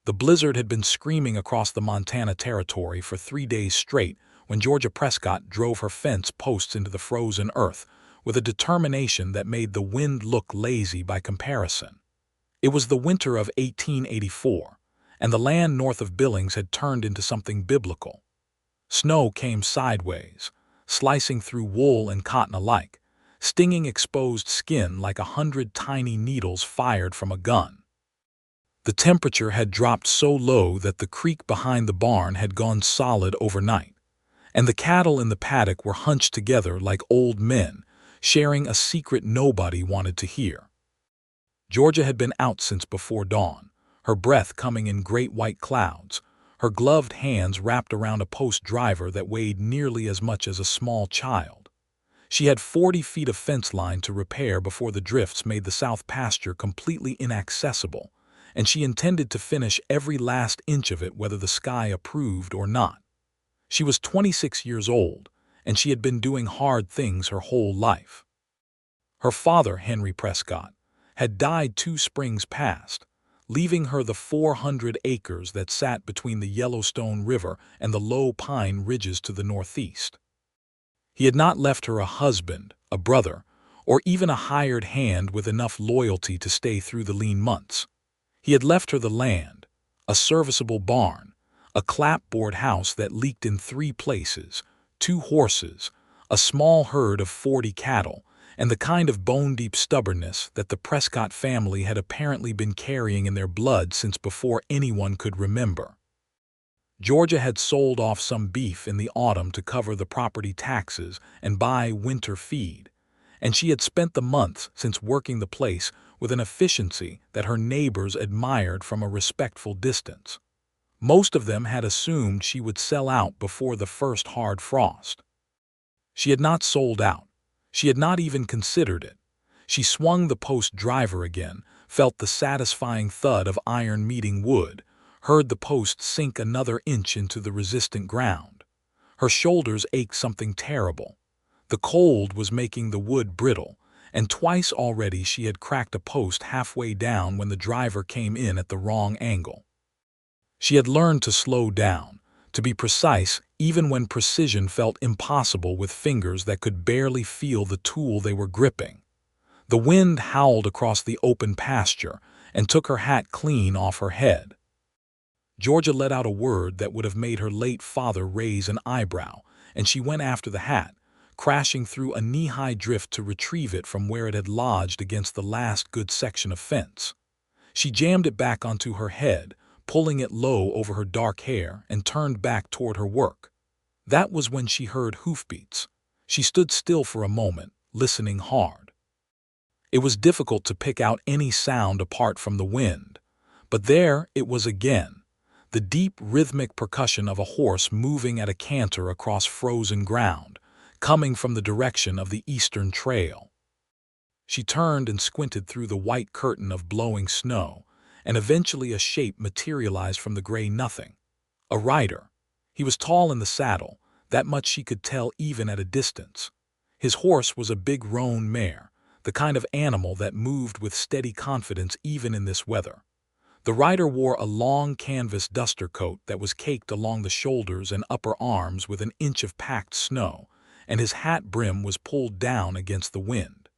The blizzard had been screaming across the Montana Territory for 3 days straight when Georgia Prescott drove her fence posts into the frozen earth with a determination that made the wind look lazy by comparison. It was the winter of 1884, and the land north of Billings had turned into something biblical. Snow came sideways, slicing through wool and cotton alike, stinging exposed skin like 100 tiny needles fired from a gun. The temperature had dropped so low that the creek behind the barn had gone solid overnight, and the cattle in the paddock were hunched together like old men, sharing a secret nobody wanted to hear. Georgia had been out since before dawn, her breath coming in great white clouds, her gloved hands wrapped around a post driver that weighed nearly as much as a small child. She had 40 feet of fence line to repair before the drifts made the south pasture completely inaccessible, and she intended to finish every last inch of it whether the sky approved or not. She was 26 years old, and she had been doing hard things her whole life. Her father, Henry Prescott, had died 2 springs past, leaving her the 400 acres that sat between the Yellowstone River and the low pine ridges to the northeast. He had not left her a husband, a brother, or even a hired hand with enough loyalty to stay through the lean months. He had left her the land, a serviceable barn, a clapboard house that leaked in 3 places, 2 horses, a small herd of 40 cattle, and the kind of bone-deep stubbornness that the Prescott family had apparently been carrying in their blood since before anyone could remember. Georgia had sold off some beef in the autumn to cover the property taxes and buy winter feed, and she had spent the months since working the place with an efficiency that her neighbors admired from a respectful distance. Most of them had assumed she would sell out before the first hard frost. She had not sold out. She had not even considered it. She swung the post driver again, felt the satisfying thud of iron meeting wood, heard the post sink another inch into the resistant ground. Her shoulders ached something terrible. The cold was making the wood brittle, and twice already she had cracked a post halfway down when the driver came in at the wrong angle. She had learned to slow down, to be precise even when precision felt impossible with fingers that could barely feel the tool they were gripping. The wind howled across the open pasture and took her hat clean off her head. Georgia let out a word that would have made her late father raise an eyebrow, and she went after the hat, crashing through a knee-high drift to retrieve it from where it had lodged against the last good section of fence. She jammed it back onto her head, pulling it low over her dark hair, and turned back toward her work. That was when she heard hoofbeats. She stood still for a moment, listening hard. It was difficult to pick out any sound apart from the wind, but there it was again, the deep rhythmic percussion of a horse moving at a canter across frozen ground, coming from the direction of the eastern trail. She turned and squinted through the white curtain of blowing snow, and eventually a shape materialized from the gray nothing. A rider. He was tall in the saddle, that much she could tell even at a distance. His horse was a big roan mare, the kind of animal that moved with steady confidence even in this weather. The rider wore a long canvas duster coat that was caked along the shoulders and upper arms with an inch of packed snow, and his hat brim was pulled down against the wind.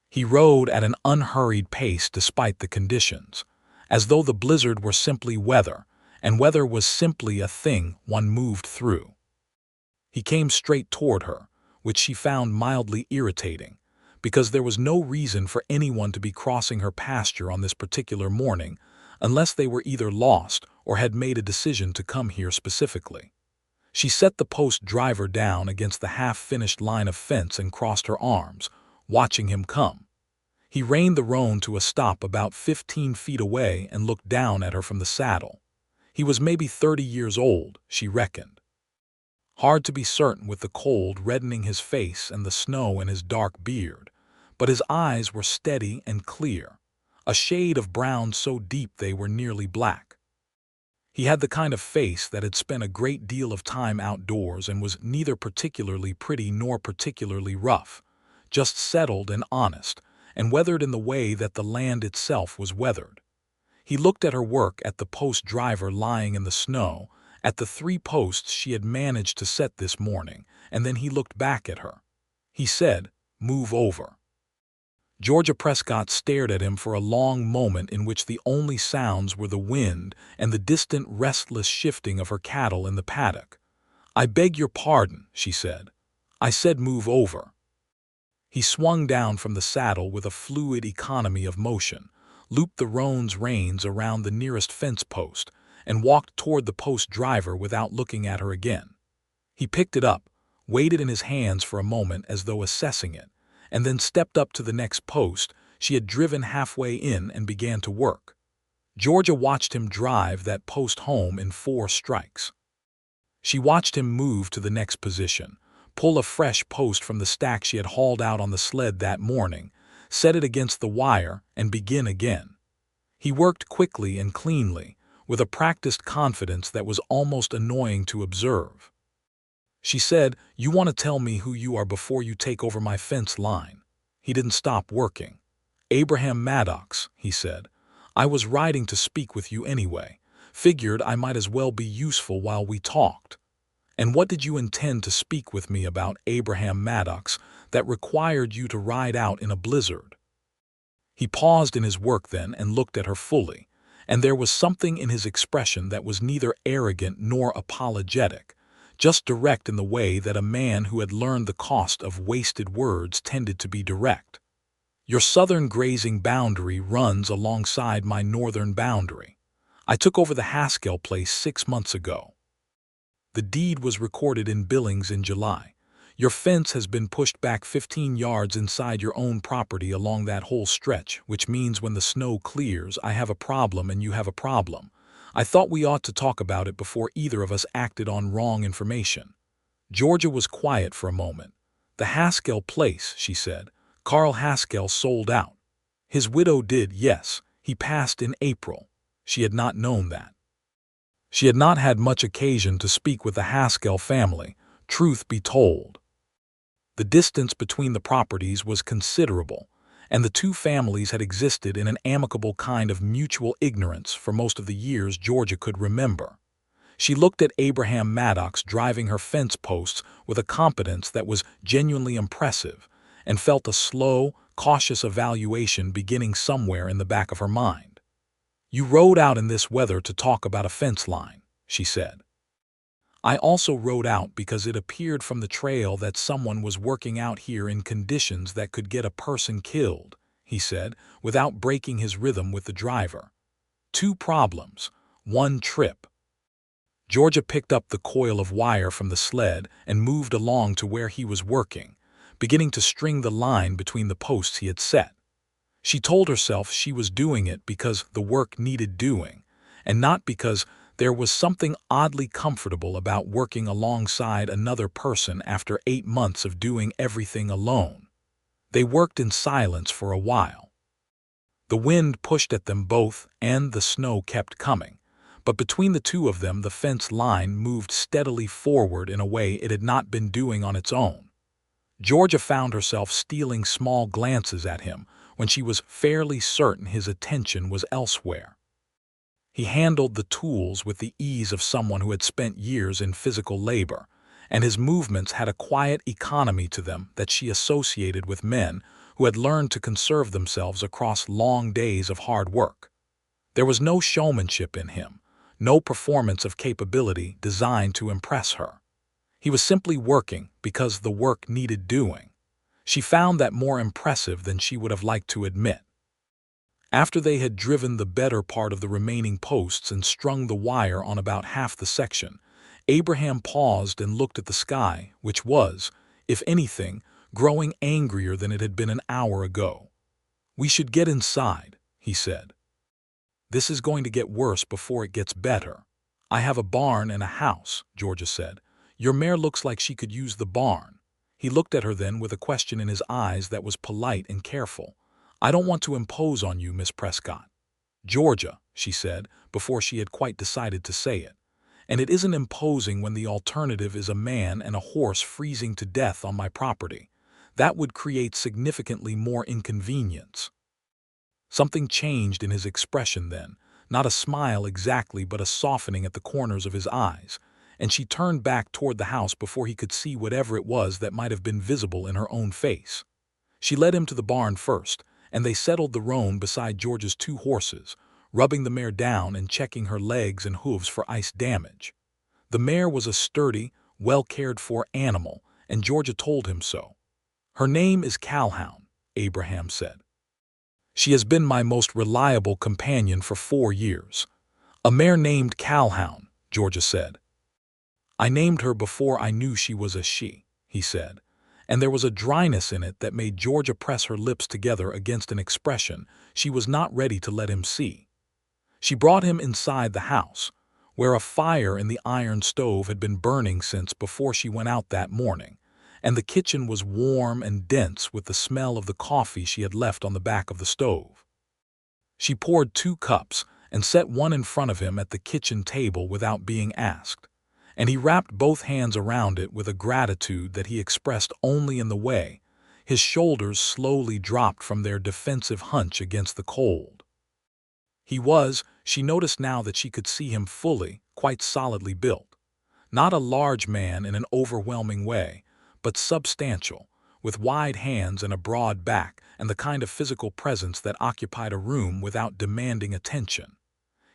He rode at an unhurried pace despite the conditions, as though the blizzard were simply weather, and weather was simply a thing one moved through. He came straight toward her, which she found mildly irritating, because there was no reason for anyone to be crossing her pasture on this particular morning unless they were either lost or had made a decision to come here specifically. She set the post driver down against the half-finished line of fence and crossed her arms, watching him come. He reined the roan to a stop about 15 feet away and looked down at her from the saddle. He was maybe 30 years old, she reckoned. Hard to be certain with the cold reddening his face and the snow in his dark beard, but his eyes were steady and clear, a shade of brown so deep they were nearly black. He had the kind of face that had spent a great deal of time outdoors and was neither particularly pretty nor particularly rough, just settled and honest, and weathered in the way that the land itself was weathered. He looked at her work, at the post driver lying in the snow, at the 3 posts she had managed to set this morning, and then he looked back at her. He said, "Move over." Georgia Prescott stared at him for a long moment in which the only sounds were the wind and the distant restless shifting of her cattle in the paddock. "I beg your pardon," she said. "I said move over." He swung down from the saddle with a fluid economy of motion, looped the roan's reins around the nearest fence post, and walked toward the post driver without looking at her again. He picked it up, weighed it in his hands for a moment as though assessing it, and then stepped up to the next post she had driven halfway in and began to work. Georgia watched him drive that post home in 4 strikes. She watched him move to the next position, pull a fresh post from the stack she had hauled out on the sled that morning, set it against the wire, and begin again. He worked quickly and cleanly, with a practiced confidence that was almost annoying to observe. She said, "You want to tell me who you are before you take over my fence line." He didn't stop working. "Abraham Maddox," he said. "I was riding to speak with you anyway. Figured I might as well be useful while we talked." "And what did you intend to speak with me about, Abraham Maddox, that required you to ride out in a blizzard?" He paused in his work then and looked at her fully, and there was something in his expression that was neither arrogant nor apologetic, just direct in the way that a man who had learned the cost of wasted words tended to be direct. "Your southern grazing boundary runs alongside my northern boundary. I took over the Haskell place 6 months ago. The deed was recorded in Billings in July. Your fence has been pushed back 15 yards inside your own property along that whole stretch, which means when the snow clears, I have a problem and you have a problem. I thought we ought to talk about it before either of us acted on wrong information." Georgia was quiet for a moment. "The Haskell place," she said. "Carl Haskell sold out." "His widow did, yes. He passed in April." She had not known that. She had not had much occasion to speak with the Haskell family, truth be told. The distance between the properties was considerable, and the 2 families had existed in an amicable kind of mutual ignorance for most of the years Georgia could remember. She looked at Abraham Maddox driving her fence posts with a competence that was genuinely impressive, and felt a slow, cautious evaluation beginning somewhere in the back of her mind. "You rode out in this weather to talk about a fence line," she said. "I also rode out because it appeared from the trail that someone was working out here in conditions that could get a person killed," he said, without breaking his rhythm with the driver. "2 problems, 1 trip." Georgia picked up the coil of wire from the sled and moved along to where he was working, beginning to string the line between the posts he had set. She told herself she was doing it because the work needed doing, and not because there was something oddly comfortable about working alongside another person after 8 months of doing everything alone. They worked in silence for a while. The wind pushed at them both, and the snow kept coming, but between the 2 of them the fence line moved steadily forward in a way it had not been doing on its own. Georgia found herself stealing small glances at him when she was fairly certain his attention was elsewhere. He handled the tools with the ease of someone who had spent years in physical labor, and his movements had a quiet economy to them that she associated with men who had learned to conserve themselves across long days of hard work. There was no showmanship in him, no performance of capability designed to impress her. He was simply working because the work needed doing. She found that more impressive than she would have liked to admit. After they had driven the better part of the remaining posts and strung the wire on about half the section, Abraham paused and looked at the sky, which was, if anything, growing angrier than it had been an hour ago. "We should get inside," he said. "This is going to get worse before it gets better." "I have a barn and a house," Georgia said. "Your mare looks like she could use the barn." He looked at her then with a question in his eyes that was polite and careful. "I don't want to impose on you, Miss Prescott." "Georgia," she said, before she had quite decided to say it. "And it isn't imposing when the alternative is a man and a horse freezing to death on my property. That would create significantly more inconvenience." Something changed in his expression then, not a smile exactly but a softening at the corners of his eyes, and she turned back toward the house before he could see whatever it was that might have been visible in her own face. She led him to the barn first, and they settled the roan beside George's 2 horses, rubbing the mare down and checking her legs and hooves for ice damage. The mare was a sturdy, well-cared-for animal, and Georgia told him so. "Her name is Calhoun," Abraham said. "She has been my most reliable companion for 4 years." "A mare named Calhoun," Georgia said. "I named her before I knew she was a she," he said, and there was a dryness in it that made Georgia press her lips together against an expression she was not ready to let him see. She brought him inside the house, where a fire in the iron stove had been burning since before she went out that morning, and the kitchen was warm and dense with the smell of the coffee she had left on the back of the stove. She poured 2 cups and set one in front of him at the kitchen table without being asked, and he wrapped both hands around it with a gratitude that he expressed only in the way his shoulders slowly dropped from their defensive hunch against the cold. She noticed now that she could see him fully, quite solidly built. Not a large man in an overwhelming way, but substantial, with wide hands and a broad back and the kind of physical presence that occupied a room without demanding attention.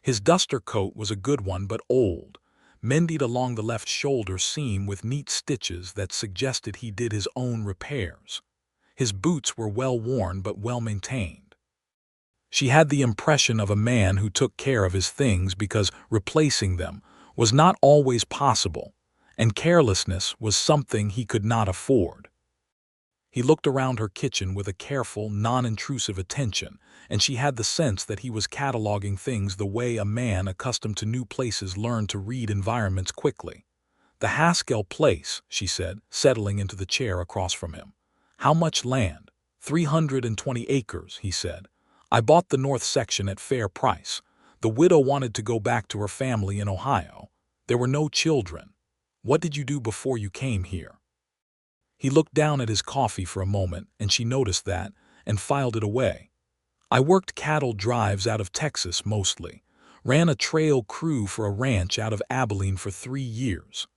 His duster coat was a good one but old, mended along the left shoulder seam with neat stitches that suggested he did his own repairs. His boots were well worn but well maintained. She had the impression of a man who took care of his things because replacing them was not always possible, and carelessness was something he could not afford. He looked around her kitchen with a careful, non-intrusive attention, and she had the sense that he was cataloging things the way a man accustomed to new places learned to read environments quickly. "The Haskell place," she said, settling into the chair across from him. "How much land?" 320 acres, he said. "I bought the north section at fair price. The widow wanted to go back to her family in Ohio. There were no children. What did you do before you came here?" He looked down at his coffee for a moment, and she noticed that, and filed it away. "I worked cattle drives out of Texas mostly. Ran a trail crew for a ranch out of Abilene for 3 years.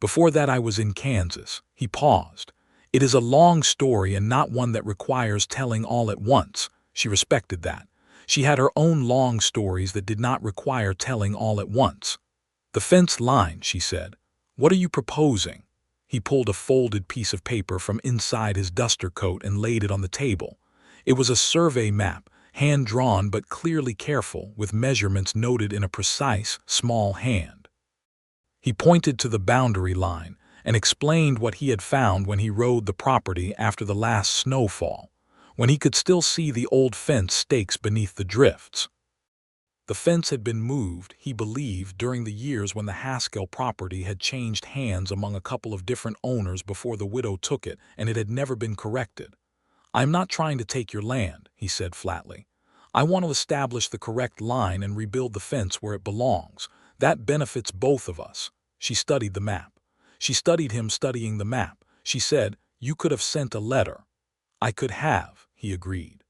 Before that I was in Kansas." He paused. "It is a long story and not one that requires telling all at once." She respected that. She had her own long stories that did not require telling all at once. "The fence line," she said. "What are you proposing?" He pulled a folded piece of paper from inside his duster coat and laid it on the table. It was a survey map, hand-drawn but clearly careful, with measurements noted in a precise, small hand. He pointed to the boundary line and explained what he had found when he rode the property after the last snowfall, when he could still see the old fence stakes beneath the drifts. The fence had been moved, he believed, during the years when the Haskell property had changed hands among a couple of different owners before the widow took it, and it had never been corrected. "I'm not trying to take your land," he said flatly. "I want to establish the correct line and rebuild the fence where it belongs. That benefits both of us." She studied the map. She studied him studying the map. She said, "You could have sent a letter." "I could have," he agreed.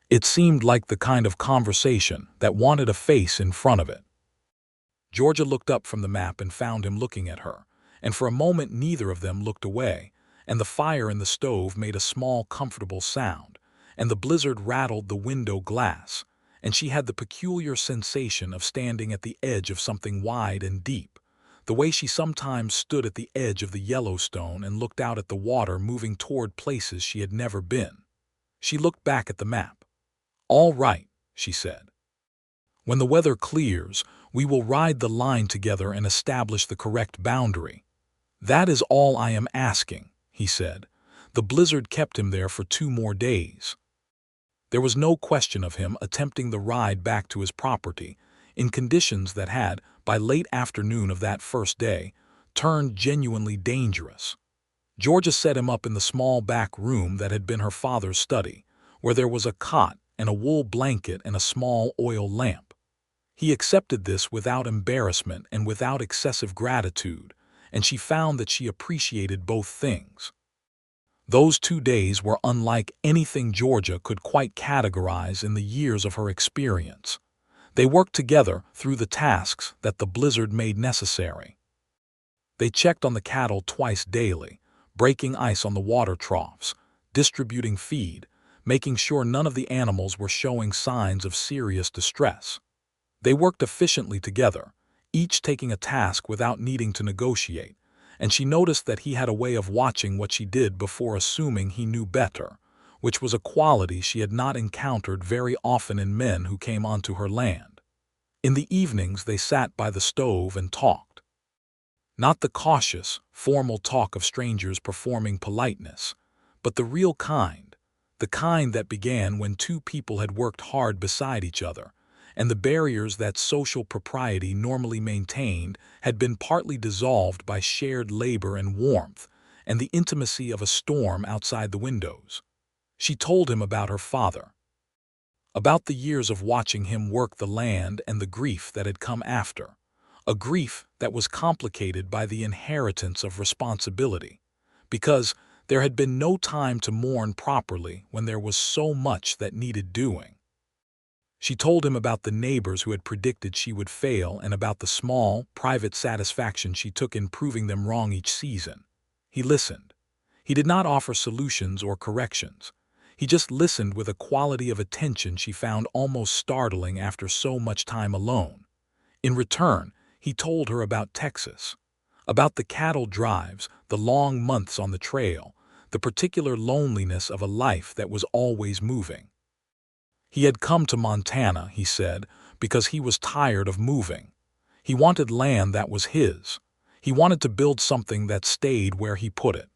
It seemed like the kind of conversation that wanted a face in front of it. Georgia looked up from the map and found him looking at her, and for a moment neither of them looked away, and the fire in the stove made a small, comfortable sound, and the blizzard rattled the window glass, and she had the peculiar sensation of standing at the edge of something wide and deep, the way she sometimes stood at the edge of the Yellowstone and looked out at the water moving toward places she had never been. She looked back at the map. "All right," she said. "When the weather clears, we will ride the line together and establish the correct boundary." "That is all I am asking," he said. The blizzard kept him there for 2 more days. There was no question of him attempting the ride back to his property, in conditions that had, by late afternoon of that first day, turned genuinely dangerous. Georgia set him up in the small back room that had been her father's study, where there was a cot and a wool blanket and a small oil lamp. He accepted this without embarrassment and without excessive gratitude, and she found that she appreciated both things. Those 2 days were unlike anything Georgia could quite categorize in the years of her experience. They worked together through the tasks that the blizzard made necessary. They checked on the cattle twice daily, breaking ice on the water troughs, distributing feed, making sure none of the animals were showing signs of serious distress. They worked efficiently together, each taking a task without needing to negotiate, and she noticed that he had a way of watching what she did before assuming he knew better, which was a quality she had not encountered very often in men who came onto her land. In the evenings they sat by the stove and talked. Not the cautious, formal talk of strangers performing politeness, but the real kind, the kind that began when two people had worked hard beside each other, and the barriers that social propriety normally maintained had been partly dissolved by shared labor and warmth, and the intimacy of a storm outside the windows. She told him about her father, about the years of watching him work the land and the grief that had come after, a grief that was complicated by the inheritance of responsibility, because there had been no time to mourn properly when there was so much that needed doing. She told him about the neighbors who had predicted she would fail and about the small, private satisfaction she took in proving them wrong each season. He listened. He did not offer solutions or corrections. He just listened with a quality of attention she found almost startling after so much time alone. In return, he told her about Texas, about the cattle drives, the long months on the trail, the particular loneliness of a life that was always moving. He had come to Montana, he said, because he was tired of moving. He wanted land that was his. He wanted to build something that stayed where he put it.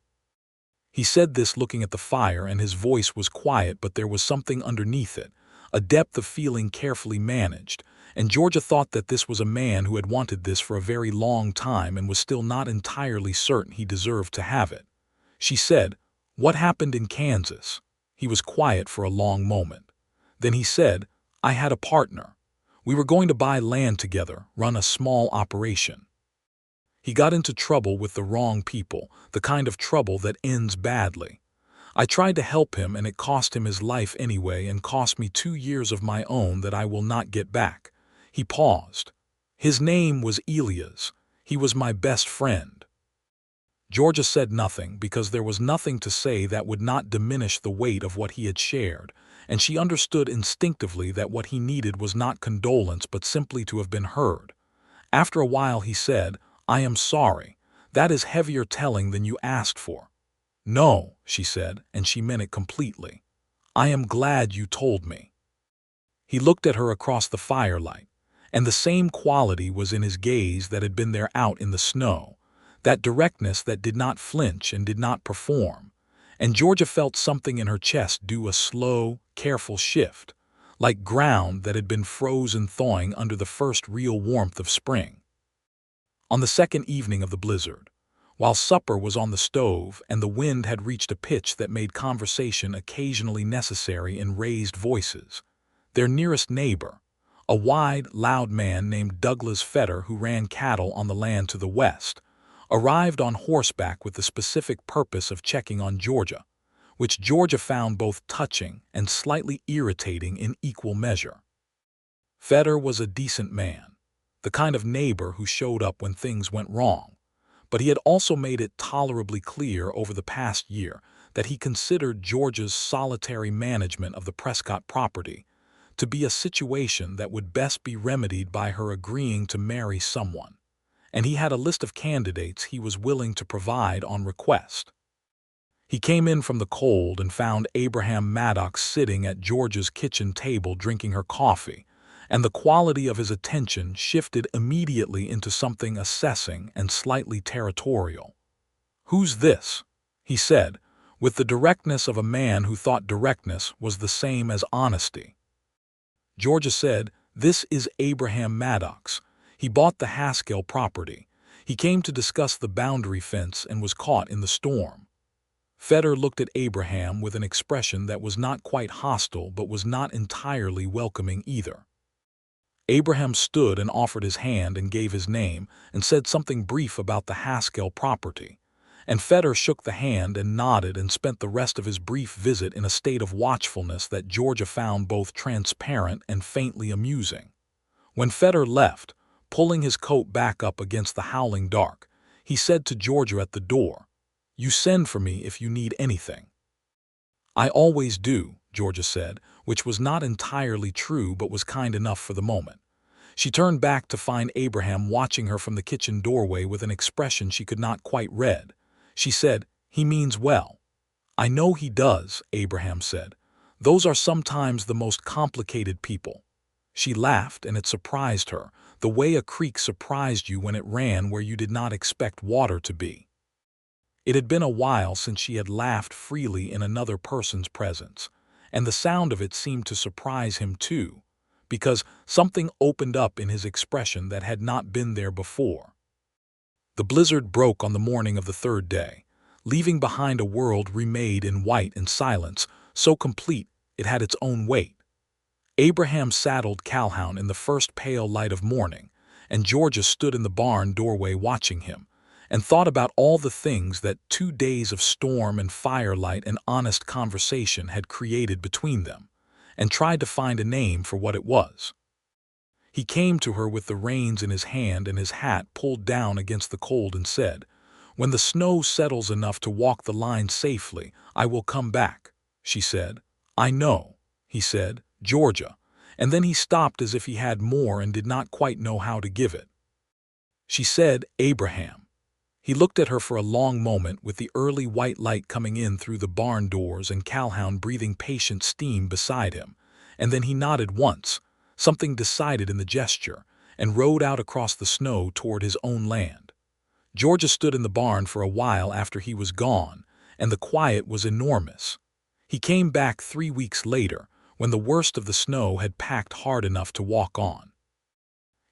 He said this looking at the fire, and his voice was quiet, but there was something underneath it, a depth of feeling carefully managed, and Georgia thought that this was a man who had wanted this for a very long time and was still not entirely certain he deserved to have it. She said, "What happened in Kansas?" He was quiet for a long moment. Then he said, "I had a partner. We were going to buy land together, run a small operation. He got into trouble with the wrong people, the kind of trouble that ends badly. I tried to help him, and it cost him his life anyway and cost me 2 years of my own that I will not get back." He paused. His name was Elias. He was my best friend. Georgia said nothing because there was nothing to say that would not diminish the weight of what he had shared, and she understood instinctively that what he needed was not condolence but simply to have been heard. After a while he said, "I am sorry. That is heavier telling than you asked for." "No," she said, and she meant it completely. "I am glad you told me." He looked at her across the firelight, and the same quality was in his gaze that had been there out in the snow, that directness that did not flinch and did not perform, and Georgia felt something in her chest do a slow, careful shift, like ground that had been frozen thawing under the first real warmth of spring. On the second evening of the blizzard, while supper was on the stove and the wind had reached a pitch that made conversation occasionally necessary in raised voices, their nearest neighbor, a wide, loud man named Douglas Fetter who ran cattle on the land to the west, arrived on horseback with the specific purpose of checking on Georgia, which Georgia found both touching and slightly irritating in equal measure. Fetter was a decent man, the kind of neighbor who showed up when things went wrong, but he had also made it tolerably clear over the past year that he considered Georgia's solitary management of the Prescott property to be a situation that would best be remedied by her agreeing to marry someone, and he had a list of candidates he was willing to provide on request. He came in from the cold and found Abraham Maddox sitting at Georgia's kitchen table drinking her coffee, and the quality of his attention shifted immediately into something assessing and slightly territorial. "Who's this?" he said, with the directness of a man who thought directness was the same as honesty. Georgia said, "This is Abraham Maddox. He bought the Haskell property. He came to discuss the boundary fence and was caught in the storm." Fetter looked at Abraham with an expression that was not quite hostile but was not entirely welcoming either. Abraham stood and offered his hand and gave his name and said something brief about the Haskell property, and Fetter shook the hand and nodded and spent the rest of his brief visit in a state of watchfulness that Georgia found both transparent and faintly amusing. When Feder left, pulling his coat back up against the howling dark, he said to Georgia at the door, "You send for me if you need anything." "I always do," Georgia said, which was not entirely true but was kind enough for the moment. She turned back to find Abraham watching her from the kitchen doorway with an expression she could not quite read. She said, "He means well." "I know he does," Abraham said. "Those are sometimes the most complicated people." She laughed, and it surprised her, the way a creek surprised you when it ran where you did not expect water to be. It had been a while since she had laughed freely in another person's presence, and the sound of it seemed to surprise him too, because something opened up in his expression that had not been there before. The blizzard broke on the morning of the third day, leaving behind a world remade in white and silence, so complete it had its own weight. Abraham saddled Calhoun in the first pale light of morning, and Georgia stood in the barn doorway watching him, and thought about all the things that 2 days of storm and firelight and honest conversation had created between them, and tried to find a name for what it was. He came to her with the reins in his hand and his hat pulled down against the cold and said, "When the snow settles enough to walk the line safely, I will come back," she said. "I know," he said, "Georgia," and then he stopped as if he had more and did not quite know how to give it. She said, "Abraham." He looked at her for a long moment with the early white light coming in through the barn doors and Calhoun breathing patient steam beside him, and then he nodded once, something decided in the gesture, and rode out across the snow toward his own land. Georgia stood in the barn for a while after he was gone, and the quiet was enormous. He came back 3 weeks later, when the worst of the snow had packed hard enough to walk on.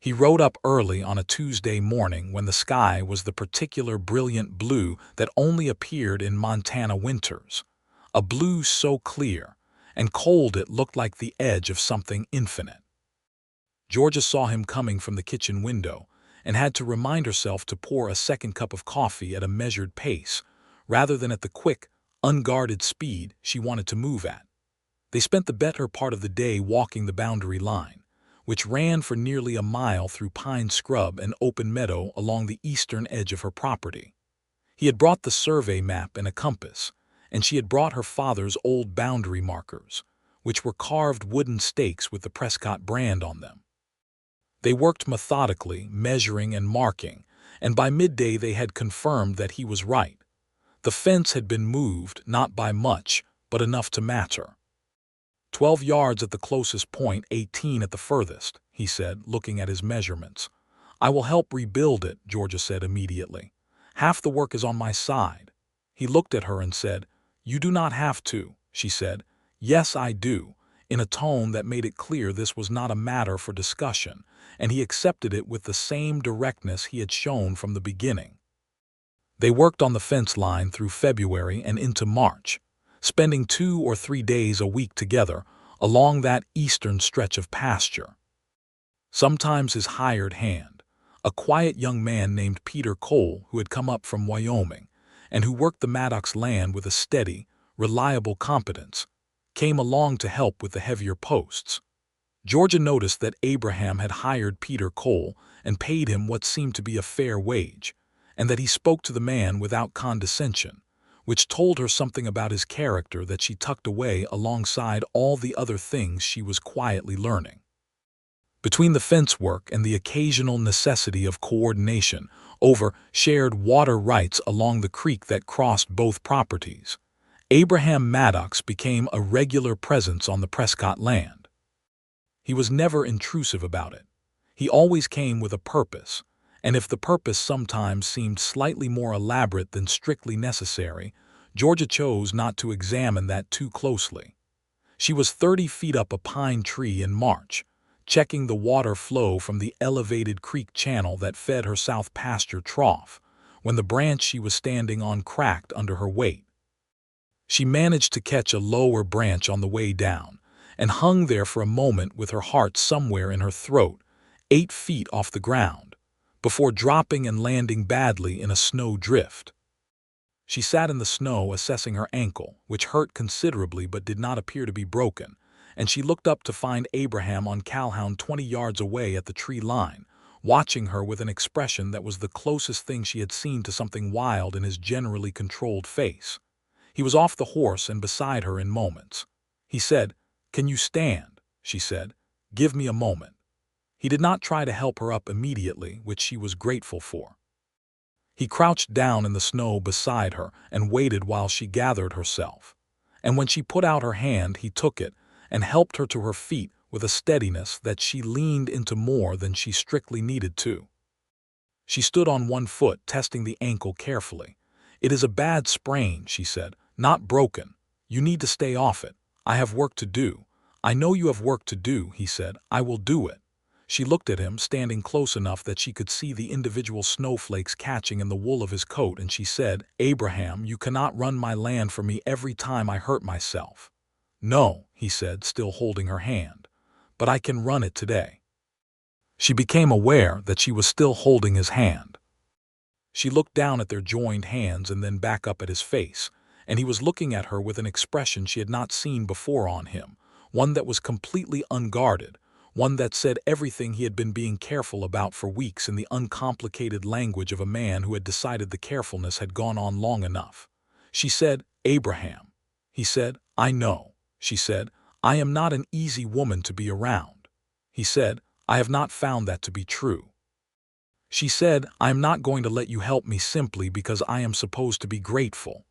He rode up early on a Tuesday morning when the sky was the particular brilliant blue that only appeared in Montana winters, a blue so clear and cold it looked like the edge of something infinite. Georgia saw him coming from the kitchen window and had to remind herself to pour a second cup of coffee at a measured pace, rather than at the quick, unguarded speed she wanted to move at. They spent the better part of the day walking the boundary line, which ran for nearly a mile through pine scrub and open meadow along the eastern edge of her property. He had brought the survey map and a compass, and she had brought her father's old boundary markers, which were carved wooden stakes with the Prescott brand on them. They worked methodically, measuring and marking, and by midday they had confirmed that he was right. The fence had been moved, not by much, but enough to matter. 12 yards at the closest point, 18 at the furthest, he said, looking at his measurements. "I will help rebuild it," Georgia said immediately. "Half the work is on my side." He looked at her and said, "You do not have to," she said. "Yes, I do," in a tone that made it clear this was not a matter for discussion, and he accepted it with the same directness he had shown from the beginning. They worked on the fence line through February and into March, spending 2 or 3 days a week together along that eastern stretch of pasture. Sometimes his hired hand, a quiet young man named Peter Cole who had come up from Wyoming and who worked the Maddox land with a steady, reliable competence, came along to help with the heavier posts. Georgia noticed that Abraham had hired Peter Cole and paid him what seemed to be a fair wage, and that he spoke to the man without condescension, which told her something about his character that she tucked away alongside all the other things she was quietly learning. Between the fence work and the occasional necessity of coordination over shared water rights along the creek that crossed both properties, Abraham Maddox became a regular presence on the Prescott land. He was never intrusive about it. He always came with a purpose, and if the purpose sometimes seemed slightly more elaborate than strictly necessary, Georgia chose not to examine that too closely. She was 30 feet up a pine tree in March, checking the water flow from the elevated creek channel that fed her south pasture trough, when the branch she was standing on cracked under her weight. She managed to catch a lower branch on the way down, and hung there for a moment with her heart somewhere in her throat, 8 feet off the ground, before dropping and landing badly in a snow drift. She sat in the snow assessing her ankle, which hurt considerably but did not appear to be broken, and she looked up to find Abraham on Calhoun 20 yards away at the tree line, watching her with an expression that was the closest thing she had seen to something wild in his generally controlled face. He was off the horse and beside her in moments. He said, "Can you stand?" she said. "Give me a moment." He did not try to help her up immediately, which she was grateful for. He crouched down in the snow beside her and waited while she gathered herself. And when she put out her hand, he took it and helped her to her feet with a steadiness that she leaned into more than she strictly needed to. She stood on one foot, testing the ankle carefully. "It is a bad sprain," she said, "not broken. You need to stay off it. I have work to do." "I know you have work to do," he said. "I will do it." She looked at him, standing close enough that she could see the individual snowflakes catching in the wool of his coat, and she said, "Abraham, you cannot run my land for me every time I hurt myself." "No," he said, still holding her hand, "but I can run it today." She became aware that she was still holding his hand. She looked down at their joined hands and then back up at his face, and he was looking at her with an expression she had not seen before on him, one that was completely unguarded, one that said everything he had been being careful about for weeks in the uncomplicated language of a man who had decided the carefulness had gone on long enough. She said, "Abraham." He said, "I know." She said, "I am not an easy woman to be around." He said, "I have not found that to be true." She said, "I am not going to let you help me simply because I am supposed to be grateful."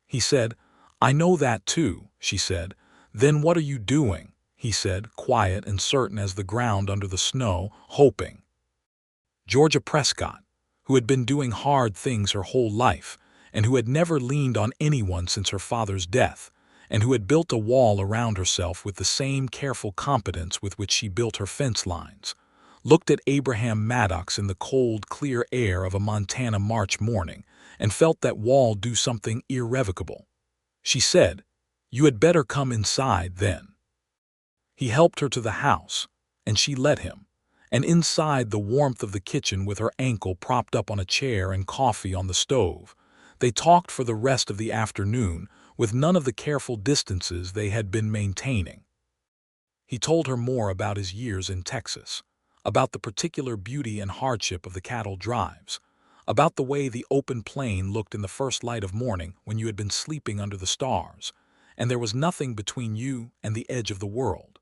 He said, "I know that too," she said. "Then what are you doing?" he said, quiet and certain as the ground under the snow, hoping. Georgia Prescott, who had been doing hard things her whole life, and who had never leaned on anyone since her father's death, and who had built a wall around herself with the same careful competence with which she built her fence lines, looked at Abraham Maddox in the cold, clear air of a Montana March morning and felt that wall do something irrevocable. She said, "You had better come inside then." He helped her to the house, and she let him, and inside the warmth of the kitchen with her ankle propped up on a chair and coffee on the stove, they talked for the rest of the afternoon with none of the careful distances they had been maintaining. He told her more about his years in Texas, about the particular beauty and hardship of the cattle drives, about the way the open plain looked in the first light of morning when you had been sleeping under the stars, and there was nothing between you and the edge of the world.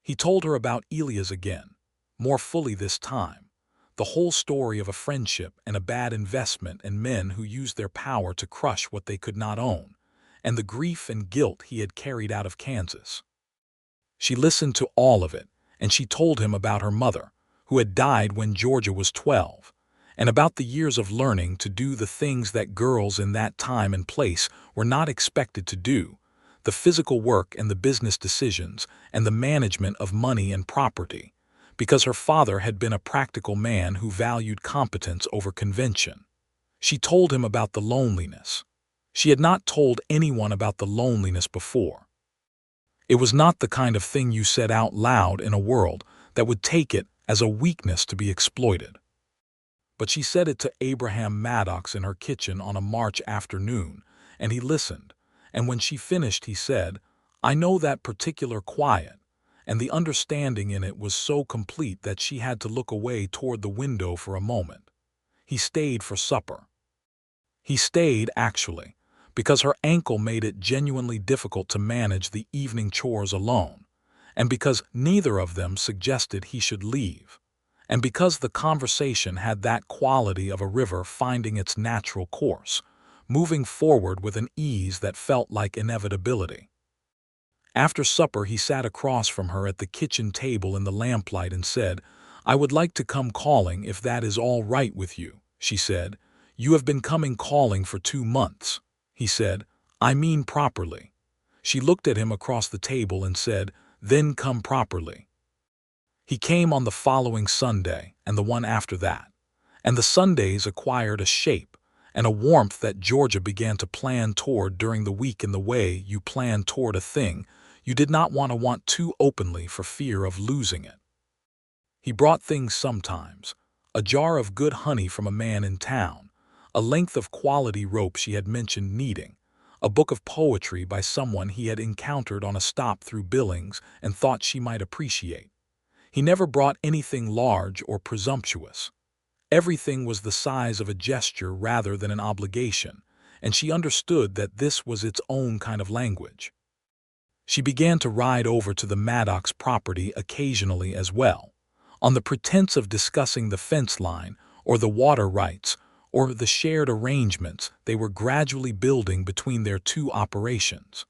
He told her about Elias again, more fully this time, the whole story of a friendship and a bad investment and men who used their power to crush what they could not own, and the grief and guilt he had carried out of Kansas. She listened to all of it, and she told him about her mother, who had died when Georgia was 12, and about the years of learning to do the things that girls in that time and place were not expected to do, the physical work and the business decisions and the management of money and property, because her father had been a practical man who valued competence over convention. She told him about the loneliness. She had not told anyone about the loneliness before. It was not the kind of thing you said out loud in a world that would take it as a weakness to be exploited. But she said it to Abraham Maddox in her kitchen on a March afternoon, and he listened, and when she finished he said, "I know that particular quiet," and the understanding in it was so complete that she had to look away toward the window for a moment. He stayed for supper. He stayed, actually, because her ankle made it genuinely difficult to manage the evening chores alone, and because neither of them suggested he should leave, and because the conversation had that quality of a river finding its natural course, moving forward with an ease that felt like inevitability. After supper he sat across from her at the kitchen table in the lamplight and said, "I would like to come calling if that is all right with you," she said. "You have been coming calling for 2 months." He said, "I mean properly." She looked at him across the table and said, "Then come properly." He came on the following Sunday and the one after that, and the Sundays acquired a shape and a warmth that Georgia began to plan toward during the week in the way you plan toward a thing you did not want too openly for fear of losing it. He brought things sometimes, a jar of good honey from a man in town, a length of quality rope she had mentioned needing, a book of poetry by someone he had encountered on a stop through Billings and thought she might appreciate. He never brought anything large or presumptuous. Everything was the size of a gesture rather than an obligation, and she understood that this was its own kind of language. She began to ride over to the Maddox property occasionally as well, on the pretense of discussing the fence line or the water rights or the shared arrangements they were gradually building between their two operations.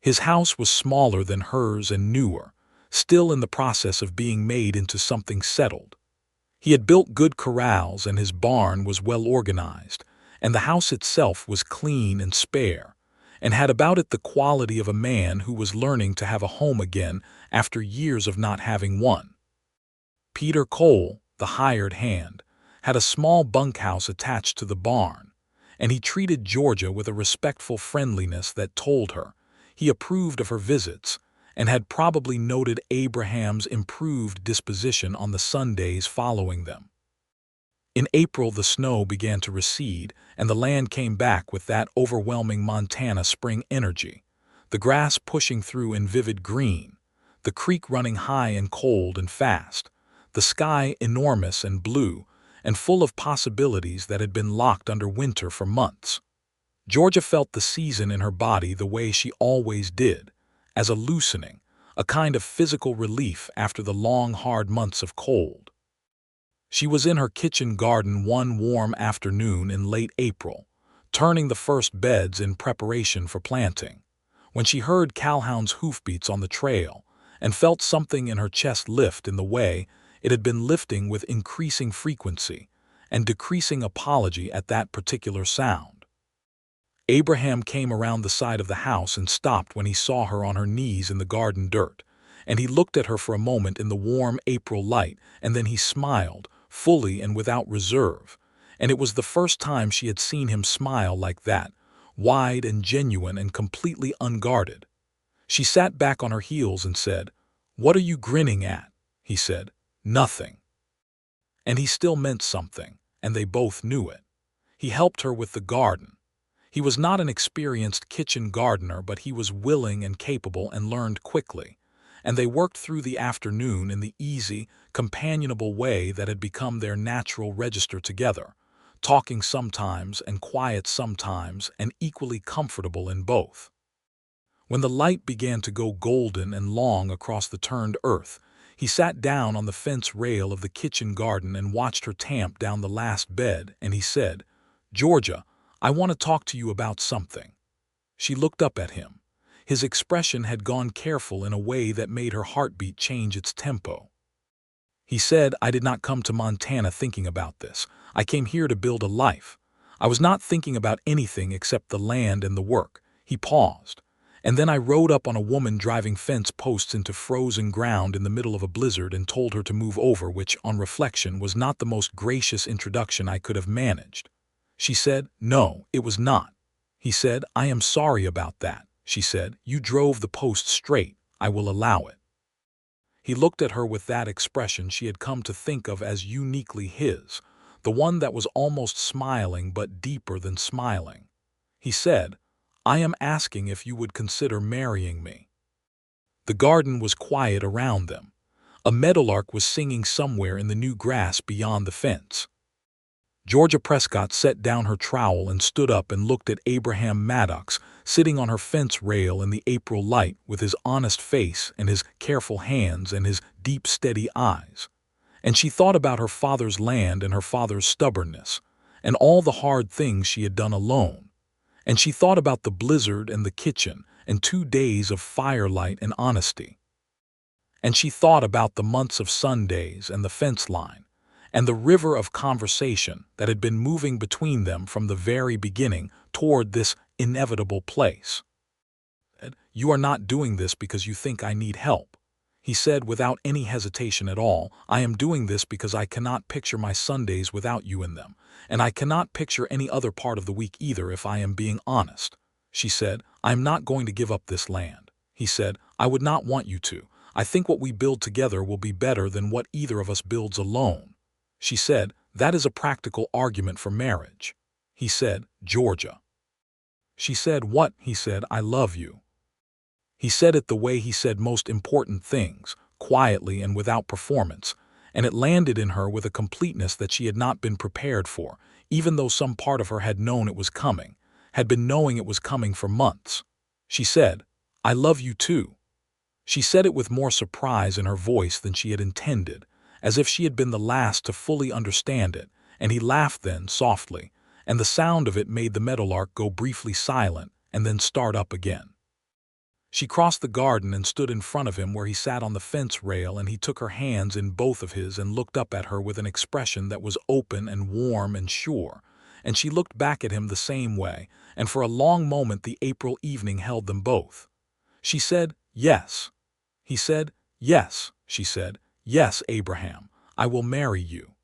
His house was smaller than hers and newer, still in the process of being made into something settled. He had built good corrals and his barn was well organized, and the house itself was clean and spare, and had about it the quality of a man who was learning to have a home again after years of not having one. Peter Cole, the hired hand, had a small bunkhouse attached to the barn, and he treated Georgia with a respectful friendliness that told her he approved of her visits and had probably noted Abraham's improved disposition on the Sundays following them. In April, the snow began to recede, and the land came back with that overwhelming Montana spring energy, the grass pushing through in vivid green, the creek running high and cold and fast, the sky enormous and blue and full of possibilities that had been locked under winter for months. Georgia felt the season in her body the way she always did, as a loosening, a kind of physical relief after the long, hard months of cold. She was in her kitchen garden one warm afternoon in late April, turning the first beds in preparation for planting, when she heard Calhoun's hoofbeats on the trail and felt something in her chest lift in the way it had been lifting with increasing frequency and decreasing apology at that particular sound. Abraham came around the side of the house and stopped when he saw her on her knees in the garden dirt, and he looked at her for a moment in the warm April light, and then he smiled, fully and without reserve, and it was the first time she had seen him smile like that, wide and genuine and completely unguarded. She sat back on her heels and said, "What are you grinning at?" He said, "Nothing." And he still meant something, and they both knew it. He helped her with the garden. He was not an experienced kitchen gardener, but he was willing and capable and learned quickly, and they worked through the afternoon in the easy, companionable way that had become their natural register together, talking sometimes and quiet sometimes and equally comfortable in both. When the light began to go golden and long across the turned earth, he sat down on the fence rail of the kitchen garden and watched her tamp down the last bed, and he said, "Georgia, I want to talk to you about something." She looked up at him. His expression had gone careful in a way that made her heartbeat change its tempo. He said, "I did not come to Montana thinking about this. I came here to build a life. I was not thinking about anything except the land and the work." He paused. "And then I rode up on a woman driving fence posts into frozen ground in the middle of a blizzard and told her to move over, which, on reflection, was not the most gracious introduction I could have managed." She said, "No, it was not." He said, "I am sorry about that." She said, "You drove the post straight. I will allow it." He looked at her with that expression she had come to think of as uniquely his, the one that was almost smiling but deeper than smiling. He said, "I am asking if you would consider marrying me." The garden was quiet around them. A meadowlark was singing somewhere in the new grass beyond the fence. Georgia Prescott set down her trowel and stood up and looked at Abraham Maddox, sitting on her fence rail in the April light with his honest face and his careful hands and his deep, steady eyes. And she thought about her father's land and her father's stubbornness, and all the hard things she had done alone. And she thought about the blizzard and the kitchen and 2 days of firelight and honesty. And she thought about the months of Sundays and the fence line, and the river of conversation that had been moving between them from the very beginning toward this inevitable place. "You are not doing this because you think I need help," he said without any hesitation at all. "I am doing this because I cannot picture my Sundays without you in them, and I cannot picture any other part of the week either if I am being honest." She said, "I am not going to give up this land." He said, "I would not want you to. I think what we build together will be better than what either of us builds alone." She said, "That is a practical argument for marriage." He said, "Georgia." She said, "What?" He said, "I love you." He said it the way he said most important things, quietly and without performance, and it landed in her with a completeness that she had not been prepared for, even though some part of her had known it was coming, had been knowing it was coming for months. She said, "I love you too." She said it with more surprise in her voice than she had intended, as if she had been the last to fully understand it, and he laughed then, softly, and the sound of it made the meadowlark go briefly silent and then start up again. She crossed the garden and stood in front of him where he sat on the fence rail, and he took her hands in both of his and looked up at her with an expression that was open and warm and sure, and she looked back at him the same way, and for a long moment the April evening held them both. She said, "Yes." He said, "Yes." She said, "Yes, Abraham, I will marry you."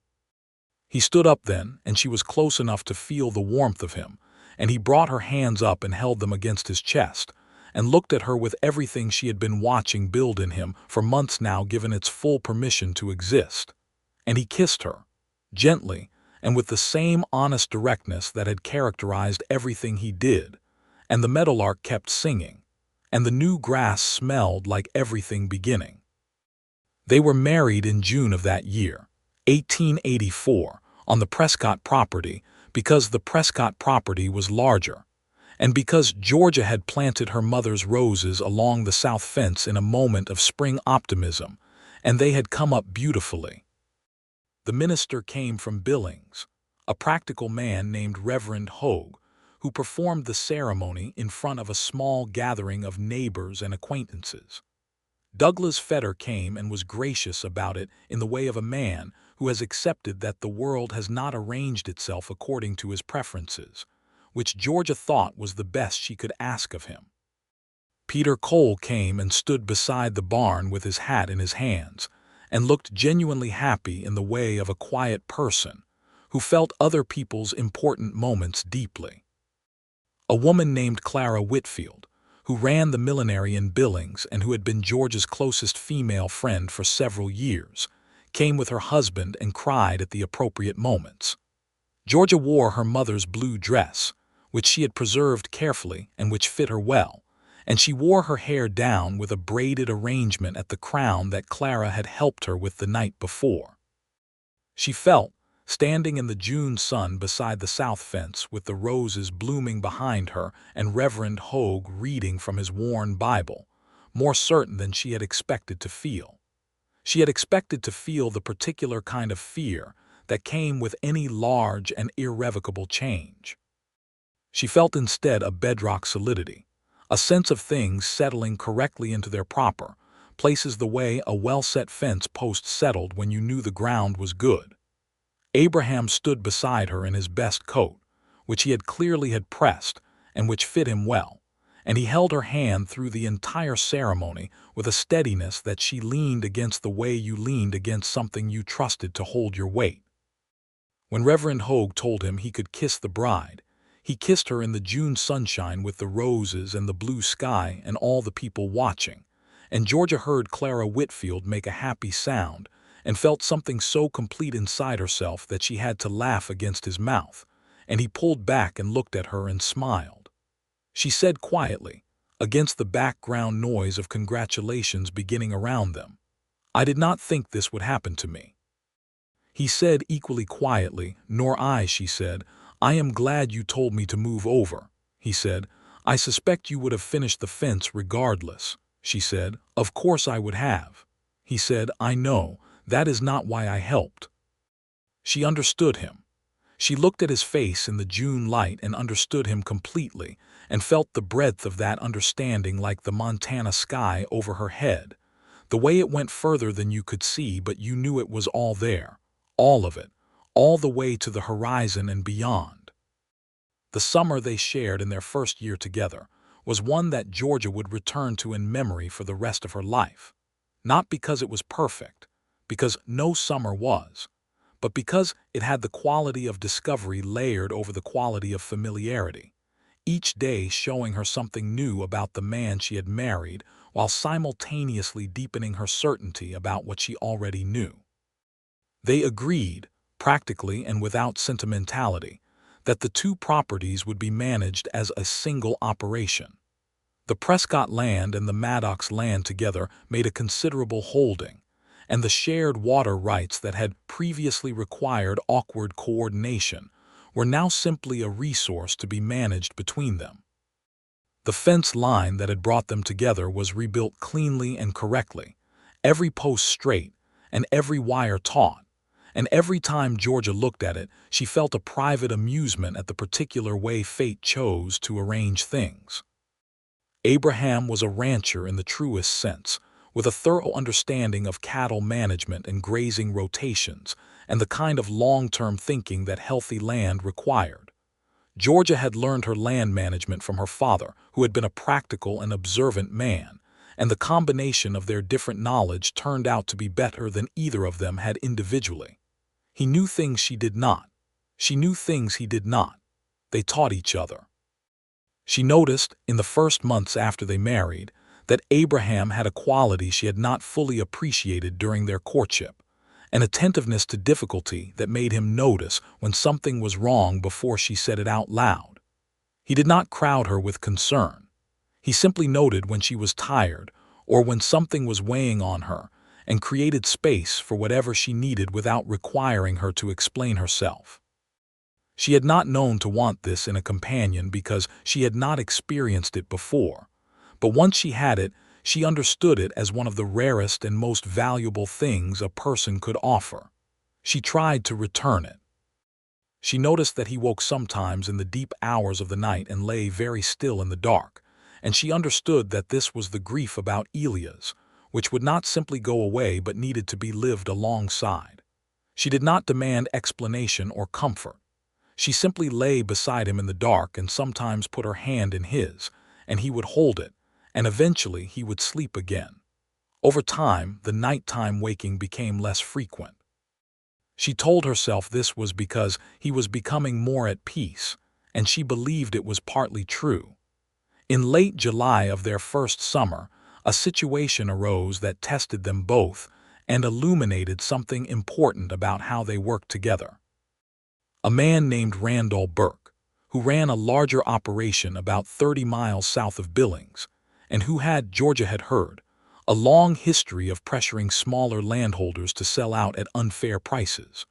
He stood up then, and she was close enough to feel the warmth of him, and he brought her hands up and held them against his chest, and looked at her with everything she had been watching build in him for months now given its full permission to exist. And he kissed her, gently, and with the same honest directness that had characterized everything he did, and the meadowlark kept singing, and the new grass smelled like everything beginning. They were married in June of that year, 1884, on the Prescott property, because the Prescott property was larger, and because Georgia had planted her mother's roses along the south fence in a moment of spring optimism, and they had come up beautifully. The minister came from Billings, a practical man named Reverend Hogue, who performed the ceremony in front of a small gathering of neighbors and acquaintances. Douglas Fetter came and was gracious about it in the way of a man who has accepted that the world has not arranged itself according to his preferences, which Georgia thought was the best she could ask of him. Peter Cole came and stood beside the barn with his hat in his hands, and looked genuinely happy in the way of a quiet person who felt other people's important moments deeply. A woman named Clara Whitfield, who ran the millinery in Billings and who had been George's closest female friend for several years, came with her husband and cried at the appropriate moments. Georgia wore her mother's blue dress, which she had preserved carefully and which fit her well, and she wore her hair down with a braided arrangement at the crown that Clara had helped her with the night before. She felt, standing in the June sun beside the south fence with the roses blooming behind her and Reverend Hogue reading from his worn Bible, more certain than she had expected to feel. She had expected to feel the particular kind of fear that came with any large and irrevocable change. She felt instead a bedrock solidity, a sense of things settling correctly into their proper places the way a well-set fence post settled when you knew the ground was good. Abraham stood beside her in his best coat, which he had clearly had pressed and which fit him well, and he held her hand through the entire ceremony with a steadiness that she leaned against the way you leaned against something you trusted to hold your weight. When Reverend Hogue told him he could kiss the bride, he kissed her in the June sunshine with the roses and the blue sky and all the people watching, and Georgia heard Clara Whitfield make a happy sound and felt something so complete inside herself that she had to laugh against his mouth, and he pulled back and looked at her and smiled. She said quietly, against the background noise of congratulations beginning around them, "I did not think this would happen to me." He said equally quietly, "Nor I," she said. "I am glad you told me to move over." He said, "I suspect you would have finished the fence regardless." She said, "Of course I would have." He said, "I know, that is not why I helped." She understood him. She looked at his face in the June light and understood him completely, and felt the breadth of that understanding like the Montana sky over her head, the way it went further than you could see, but you knew it was all there, all of it, all the way to the horizon and beyond. The summer they shared in their first year together was one that Georgia would return to in memory for the rest of her life, not because it was perfect, because no summer was, but because it had the quality of discovery layered over the quality of familiarity, each day showing her something new about the man she had married while simultaneously deepening her certainty about what she already knew. They agreed, practically and without sentimentality, that the two properties would be managed as a single operation. The Prescott land and the Maddox land together made a considerable holding, and the shared water rights that had previously required awkward coordination were now simply a resource to be managed between them. The fence line that had brought them together was rebuilt cleanly and correctly, every post straight and every wire taut, and every time Georgia looked at it, she felt a private amusement at the particular way fate chose to arrange things. Abraham was a rancher in the truest sense, with a thorough understanding of cattle management and grazing rotations, and the kind of long-term thinking that healthy land required. Georgia had learned her land management from her father, who had been a practical and observant man, and the combination of their different knowledge turned out to be better than either of them had individually. He knew things she did not. She knew things he did not. They taught each other. She noticed, in the first months after they married, that Abraham had a quality she had not fully appreciated during their courtship, an attentiveness to difficulty that made him notice when something was wrong before she said it out loud. He did not crowd her with concern. He simply noted when she was tired or when something was weighing on her and created space for whatever she needed without requiring her to explain herself. She had not known to want this in a companion because she had not experienced it before, but once she had it, she understood it as one of the rarest and most valuable things a person could offer. She tried to return it. She noticed that he woke sometimes in the deep hours of the night and lay very still in the dark, and she understood that this was the grief about Elias, which would not simply go away but needed to be lived alongside. She did not demand explanation or comfort. She simply lay beside him in the dark and sometimes put her hand in his, and he would hold it, and eventually he would sleep again. Over time, the nighttime waking became less frequent. She told herself this was because he was becoming more at peace, and she believed it was partly true. In late July of their first summer, a situation arose that tested them both and illuminated something important about how they worked together. A man named Randall Burke, who ran a larger operation about 30 miles south of Billings, and who had, Georgia had heard, a long history of pressuring smaller landholders to sell out at unfair prices,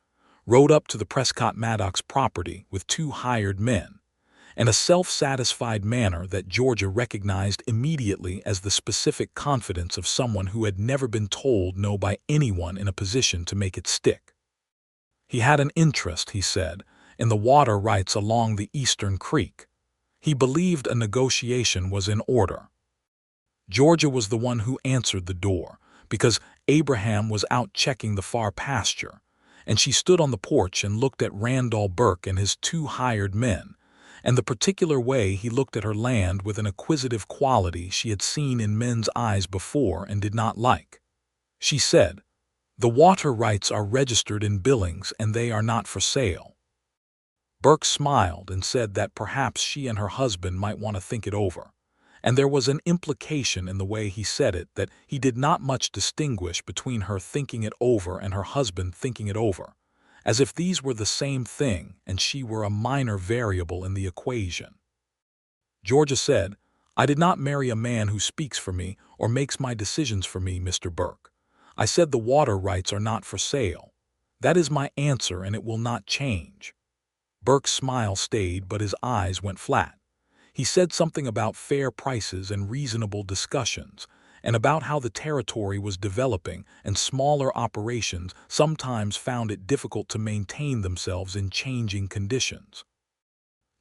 rode up to the Prescott Maddox property with 2 hired men, and a self-satisfied manner that Georgia recognized immediately as the specific confidence of someone who had never been told no by anyone in a position to make it stick. He had an interest, he said, in the water rights along the Eastern Creek. He believed a negotiation was in order. Georgia was the one who answered the door, because Abraham was out checking the far pasture, and she stood on the porch and looked at Randall Burke and his 2 hired men, and the particular way he looked at her land with an acquisitive quality she had seen in men's eyes before and did not like. She said, "The water rights are registered in Billings and they are not for sale." Burke smiled and said that perhaps she and her husband might want to think it over, and there was an implication in the way he said it that he did not much distinguish between her thinking it over and her husband thinking it over, as if these were the same thing and she were a minor variable in the equation. Georgia said, "I did not marry a man who speaks for me or makes my decisions for me, Mr. Burke. I said the water rights are not for sale. That is my answer and it will not change." Burke's smile stayed, but his eyes went flat. He said something about fair prices and reasonable discussions, and about how the territory was developing and smaller operations sometimes found it difficult to maintain themselves in changing conditions.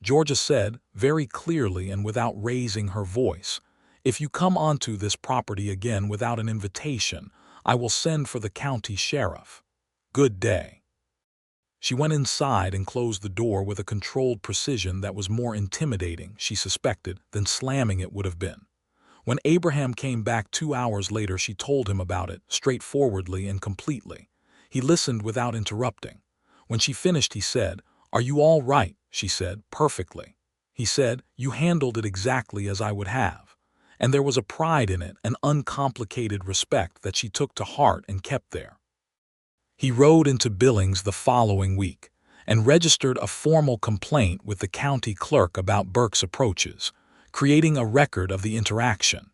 Georgia said, very clearly and without raising her voice, "If you come onto this property again without an invitation, I will send for the county sheriff. Good day." She went inside and closed the door with a controlled precision that was more intimidating, she suspected, than slamming it would have been. When Abraham came back 2 hours later, she told him about it, straightforwardly and completely. He listened without interrupting. When she finished, he said, "Are you all right?" She said, "Perfectly." He said, "You handled it exactly as I would have." And there was a pride in it, an uncomplicated respect that she took to heart and kept there. He rode into Billings the following week, and registered a formal complaint with the county clerk about Burke's approaches, creating a record of the interaction.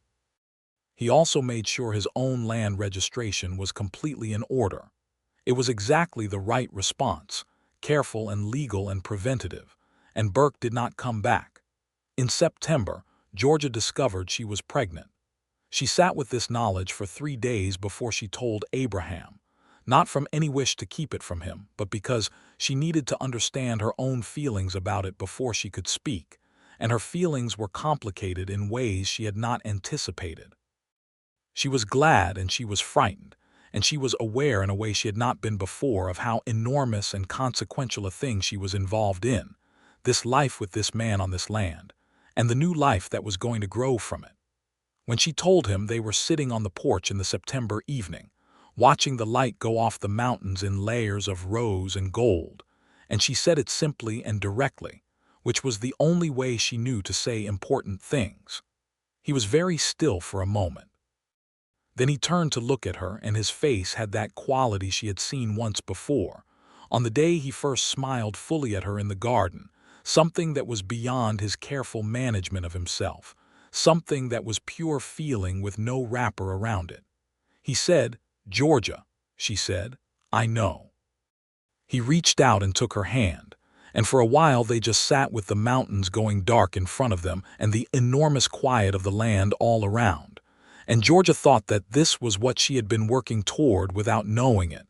He also made sure his own land registration was completely in order. It was exactly the right response, careful and legal and preventative, and Burke did not come back. In September, Georgia discovered she was pregnant. She sat with this knowledge for 3 days before she told Abraham, not from any wish to keep it from him, but because she needed to understand her own feelings about it before she could speak, and her feelings were complicated in ways she had not anticipated. She was glad and she was frightened, and she was aware in a way she had not been before of how enormous and consequential a thing she was involved in, this life with this man on this land, and the new life that was going to grow from it. When she told him, they were sitting on the porch in the September evening, watching the light go off the mountains in layers of rose and gold, and she said it simply and directly, which was the only way she knew to say important things. He was very still for a moment. Then he turned to look at her, and his face had that quality she had seen once before, on the day he first smiled fully at her in the garden, something that was beyond his careful management of himself, something that was pure feeling with no wrapper around it. He said, "Georgia," she said, "I know." He reached out and took her hand, and for a while they just sat with the mountains going dark in front of them and the enormous quiet of the land all around. And Georgia thought that this was what she had been working toward without knowing it,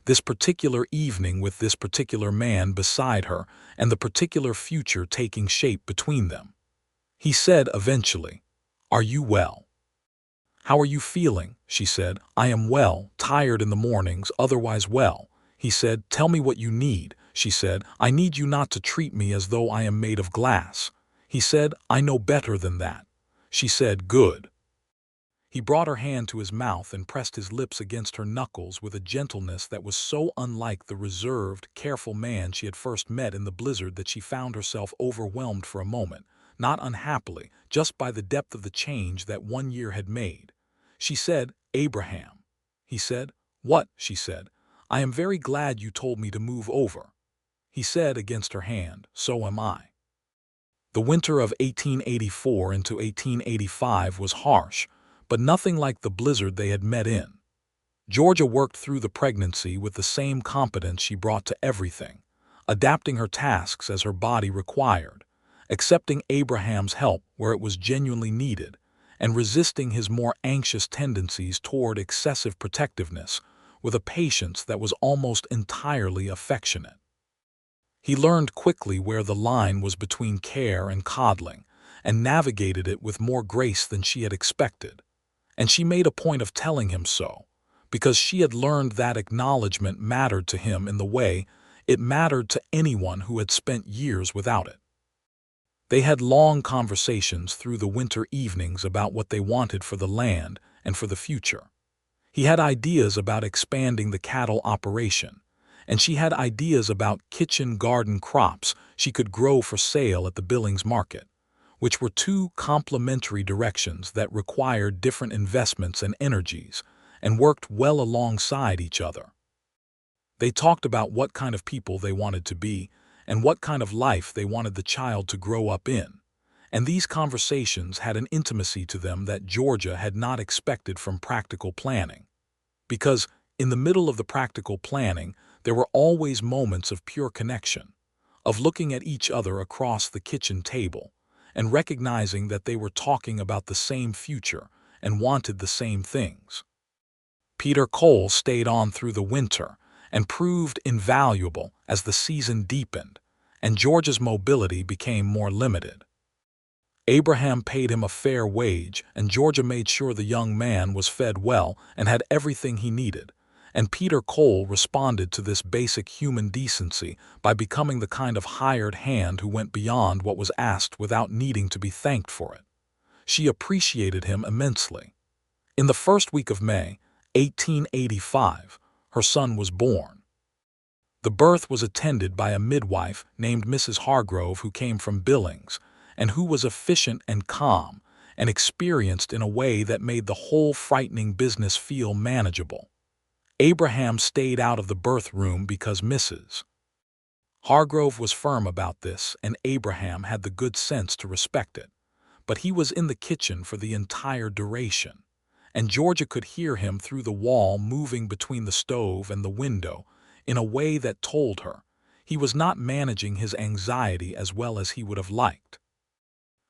this particular evening with this particular man beside her and the particular future taking shape between them. He said eventually, "Are you well?" "How are you feeling?" she said. "I am well, tired in the mornings, otherwise well." He said, "Tell me what you need." She said, "I need you not to treat me as though I am made of glass." He said, "I know better than that." She said, "Good." He brought her hand to his mouth and pressed his lips against her knuckles with a gentleness that was so unlike the reserved, careful man she had first met in the blizzard that she found herself overwhelmed for a moment, not unhappily, just by the depth of the change that 1 year had made. She said, "Abraham." He said, "What?" She said, "I am very glad you told me to move over." He said against her hand, "So am I." The winter of 1884 into 1885 was harsh, but nothing like the blizzard they had met in. Georgia worked through the pregnancy with the same competence she brought to everything, adapting her tasks as her body required, accepting Abraham's help where it was genuinely needed, and resisting his more anxious tendencies toward excessive protectiveness with a patience that was almost entirely affectionate. He learned quickly where the line was between care and coddling, and navigated it with more grace than she had expected. And she made a point of telling him so, because she had learned that acknowledgement mattered to him in the way it mattered to anyone who had spent years without it. They had long conversations through the winter evenings about what they wanted for the land and for the future. He had ideas about expanding the cattle operation, and she had ideas about kitchen garden crops she could grow for sale at the Billings market, which were two complementary directions that required different investments and energies and worked well alongside each other. They talked about what kind of people they wanted to be and what kind of life they wanted the child to grow up in, and these conversations had an intimacy to them that Georgia had not expected from practical planning. Because in the middle of the practical planning, there were always moments of pure connection, of looking at each other across the kitchen table, and recognizing that they were talking about the same future and wanted the same things. Peter Cole stayed on through the winter and proved invaluable as the season deepened, and George's mobility became more limited. Abraham paid him a fair wage, and Georgia made sure the young man was fed well and had everything he needed, and Peter Cole responded to this basic human decency by becoming the kind of hired hand who went beyond what was asked without needing to be thanked for it. She appreciated him immensely. In the first week of May, 1885, her son was born. The birth was attended by a midwife named Mrs. Hargrove who came from Billings, and who was efficient and calm and experienced in a way that made the whole frightening business feel manageable. Abraham stayed out of the birth room because Mrs. Hargrove was firm about this, and Abraham had the good sense to respect it. But he was in the kitchen for the entire duration, and Georgia could hear him through the wall moving between the stove and the window in a way that told her he was not managing his anxiety as well as he would have liked.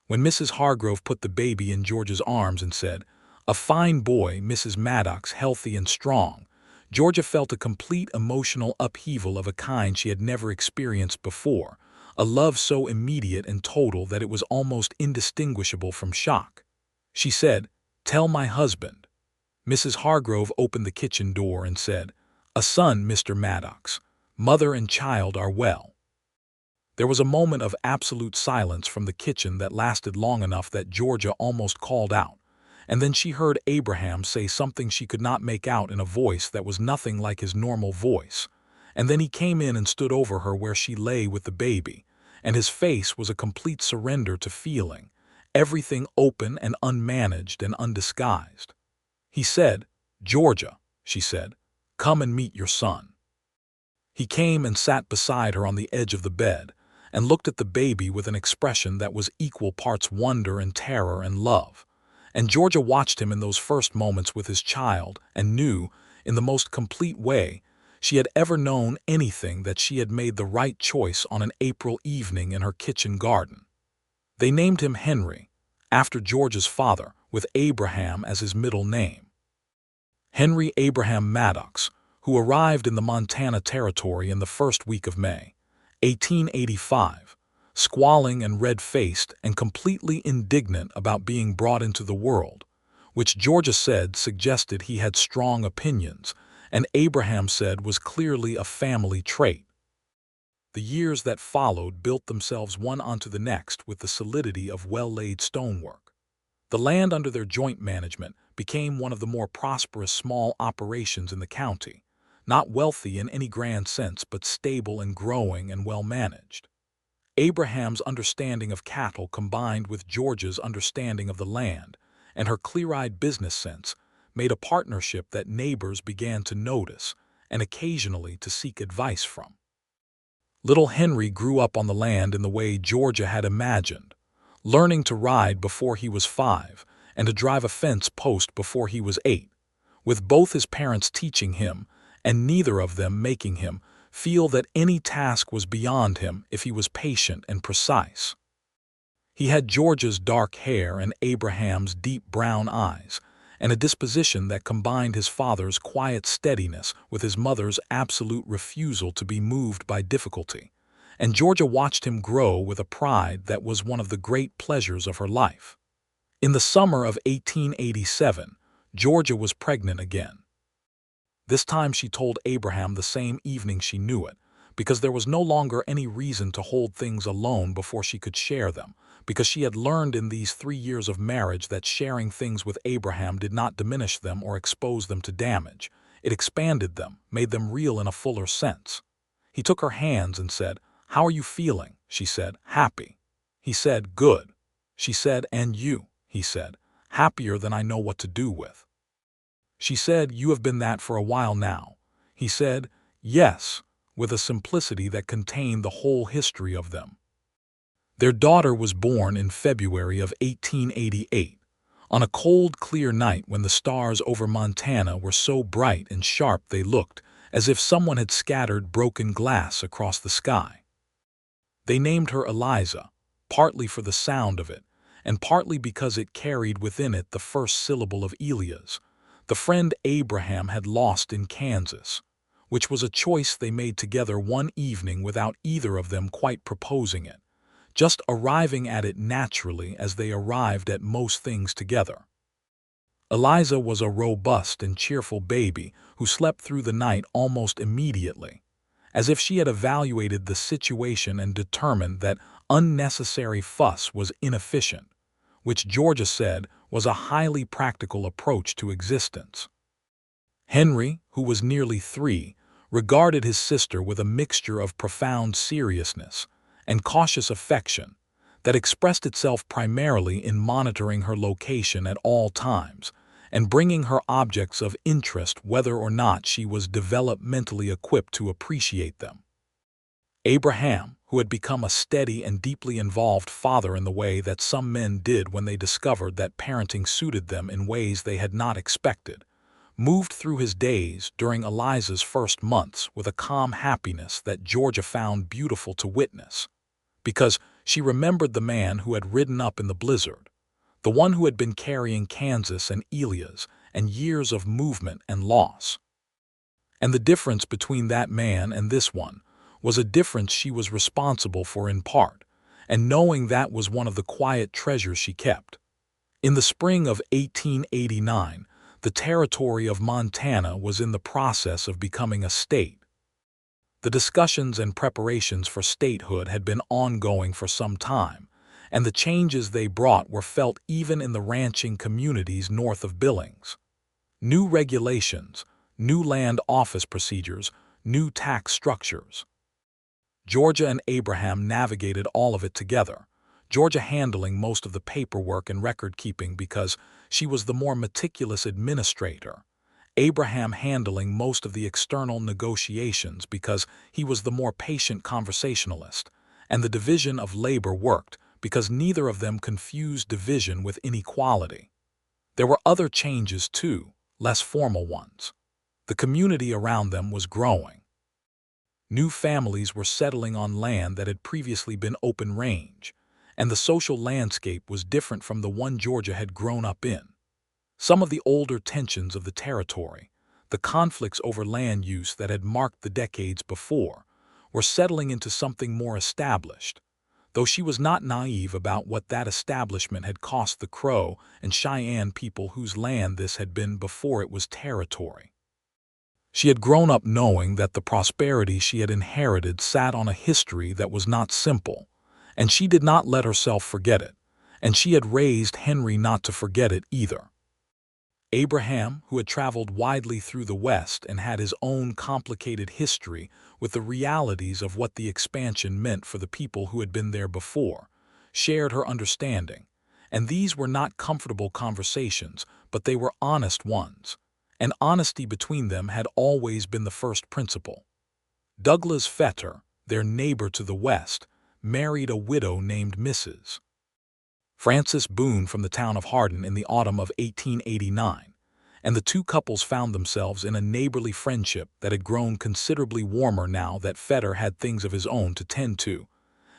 When Mrs. Hargrove put the baby in Georgia's arms and said, "A fine boy, Mrs. Maddox, healthy and strong," Georgia felt a complete emotional upheaval of a kind she had never experienced before, a love so immediate and total that it was almost indistinguishable from shock. She said, "Tell my husband." Mrs. Hargrove opened the kitchen door and said, "A son, Mr. Maddox. Mother and child are well." There was a moment of absolute silence from the kitchen that lasted long enough that Georgia almost called out, and then she heard Abraham say something she could not make out in a voice that was nothing like his normal voice, and then he came in and stood over her where she lay with the baby, and his face was a complete surrender to feeling, everything open and unmanaged and undisguised. He said, "Georgia," she said, "come and meet your son." He came and sat beside her on the edge of the bed, and looked at the baby with an expression that was equal parts wonder and terror and love. And Georgia watched him in those first moments with his child and knew, in the most complete way she had ever known anything, that she had made the right choice on an April evening in her kitchen garden. They named him Henry, after Georgia's father, with Abraham as his middle name. Henry Abraham Maddox, who arrived in the Montana Territory in the first week of May, 1885, squalling and red-faced and completely indignant about being brought into the world, which Georgia said suggested he had strong opinions, and Abraham said was clearly a family trait. The years that followed built themselves one onto the next with the solidity of well-laid stonework. The land under their joint management became one of the more prosperous small operations in the county, not wealthy in any grand sense, but stable and growing and well-managed. Abraham's understanding of cattle combined with Georgia's understanding of the land and her clear-eyed business sense made a partnership that neighbors began to notice and occasionally to seek advice from. Little Henry grew up on the land in the way Georgia had imagined, learning to ride before he was 5 and to drive a fence post before he was 8, with both his parents teaching him and neither of them making him feel that any task was beyond him if he was patient and precise. He had Georgia's dark hair and Abraham's deep brown eyes, and a disposition that combined his father's quiet steadiness with his mother's absolute refusal to be moved by difficulty, and Georgia watched him grow with a pride that was one of the great pleasures of her life. In the summer of 1887, Georgia was pregnant again. This time she told Abraham the same evening she knew it, because there was no longer any reason to hold things alone before she could share them, because she had learned in these 3 years of marriage that sharing things with Abraham did not diminish them or expose them to damage. It expanded them, made them real in a fuller sense. He took her hands and said, "How are you feeling?" She said, "Happy." He said, "Good." She said, "And you?" He said, "Happier than I know what to do with." She said, "You have been that for a while now." He said, "Yes," with a simplicity that contained the whole history of them. Their daughter was born in February of 1888, on a cold, clear night when the stars over Montana were so bright and sharp they looked as if someone had scattered broken glass across the sky. They named her Eliza, partly for the sound of it, and partly because it carried within it the first syllable of Elias, the friend Abraham had lost in Kansas, which was a choice they made together one evening without either of them quite proposing it, just arriving at it naturally as they arrived at most things together. Eliza was a robust and cheerful baby who slept through the night almost immediately, as if she had evaluated the situation and determined that unnecessary fuss was inefficient, which Georgia said was a highly practical approach to existence. Henry, who was nearly 3, regarded his sister with a mixture of profound seriousness and cautious affection that expressed itself primarily in monitoring her location at all times and bringing her objects of interest whether or not she was developmentally equipped to appreciate them. Abraham, who had become a steady and deeply involved father in the way that some men did when they discovered that parenting suited them in ways they had not expected, moved through his days during Eliza's first months with a calm happiness that Georgia found beautiful to witness, because she remembered the man who had ridden up in the blizzard, the one who had been carrying Kansas and Elias and years of movement and loss. And the difference between that man and this one was a difference she was responsible for in part, and knowing that was one of the quiet treasures she kept. In the spring of 1889, the territory of Montana was in the process of becoming a state. The discussions and preparations for statehood had been ongoing for some time, and the changes they brought were felt even in the ranching communities north of Billings. New regulations, new land office procedures, new tax structures. Georgia and Abraham navigated all of it together, Georgia handling most of the paperwork and record-keeping because she was the more meticulous administrator, Abraham handling most of the external negotiations because he was the more patient conversationalist, and the division of labor worked because neither of them confused division with inequality. There were other changes too, less formal ones. The community around them was growing. New families were settling on land that had previously been open range, and the social landscape was different from the one Georgia had grown up in. Some of the older tensions of the territory, the conflicts over land use that had marked the decades before, were settling into something more established, though she was not naive about what that establishment had cost the Crow and Cheyenne people whose land this had been before it was territory. She had grown up knowing that the prosperity she had inherited sat on a history that was not simple, and she did not let herself forget it, and she had raised Henry not to forget it either. Abraham, who had traveled widely through the West and had his own complicated history with the realities of what the expansion meant for the people who had been there before, shared her understanding, and these were not comfortable conversations, but they were honest ones, and honesty between them had always been the first principle. Douglas Fetter, their neighbor to the west, married a widow named Mrs. Frances Boone from the town of Hardin in the autumn of 1889, and the two couples found themselves in a neighborly friendship that had grown considerably warmer now that Fetter had things of his own to tend to,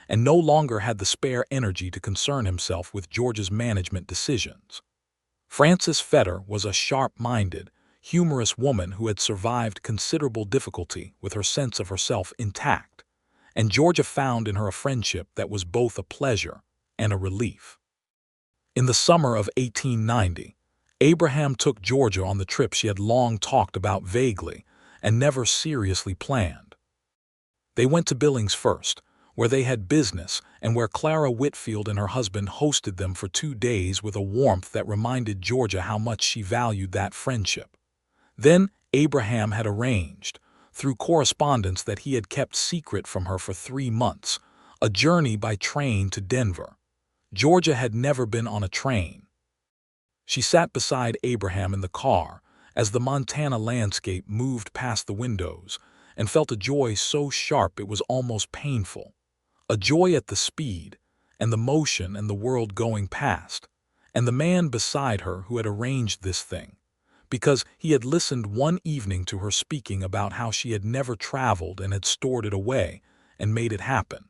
and no longer had the spare energy to concern himself with Georgia's management decisions. Frances Fetter was a sharp-minded, humorous woman who had survived considerable difficulty with her sense of herself intact, and Georgia found in her a friendship that was both a pleasure and a relief. In the summer of 1890, Abraham took Georgia on the trip she had long talked about vaguely and never seriously planned. They went to Billings first, where they had business and where Clara Whitfield and her husband hosted them for 2 days with a warmth that reminded Georgia how much she valued that friendship. Then Abraham had arranged, through correspondence that he had kept secret from her for 3 months, a journey by train to Denver. Georgia had never been on a train. She sat beside Abraham in the car as the Montana landscape moved past the windows and felt a joy so sharp it was almost painful, a joy at the speed and the motion and the world going past, and the man beside her who had arranged this thing, because he had listened one evening to her speaking about how she had never traveled and had stored it away and made it happen.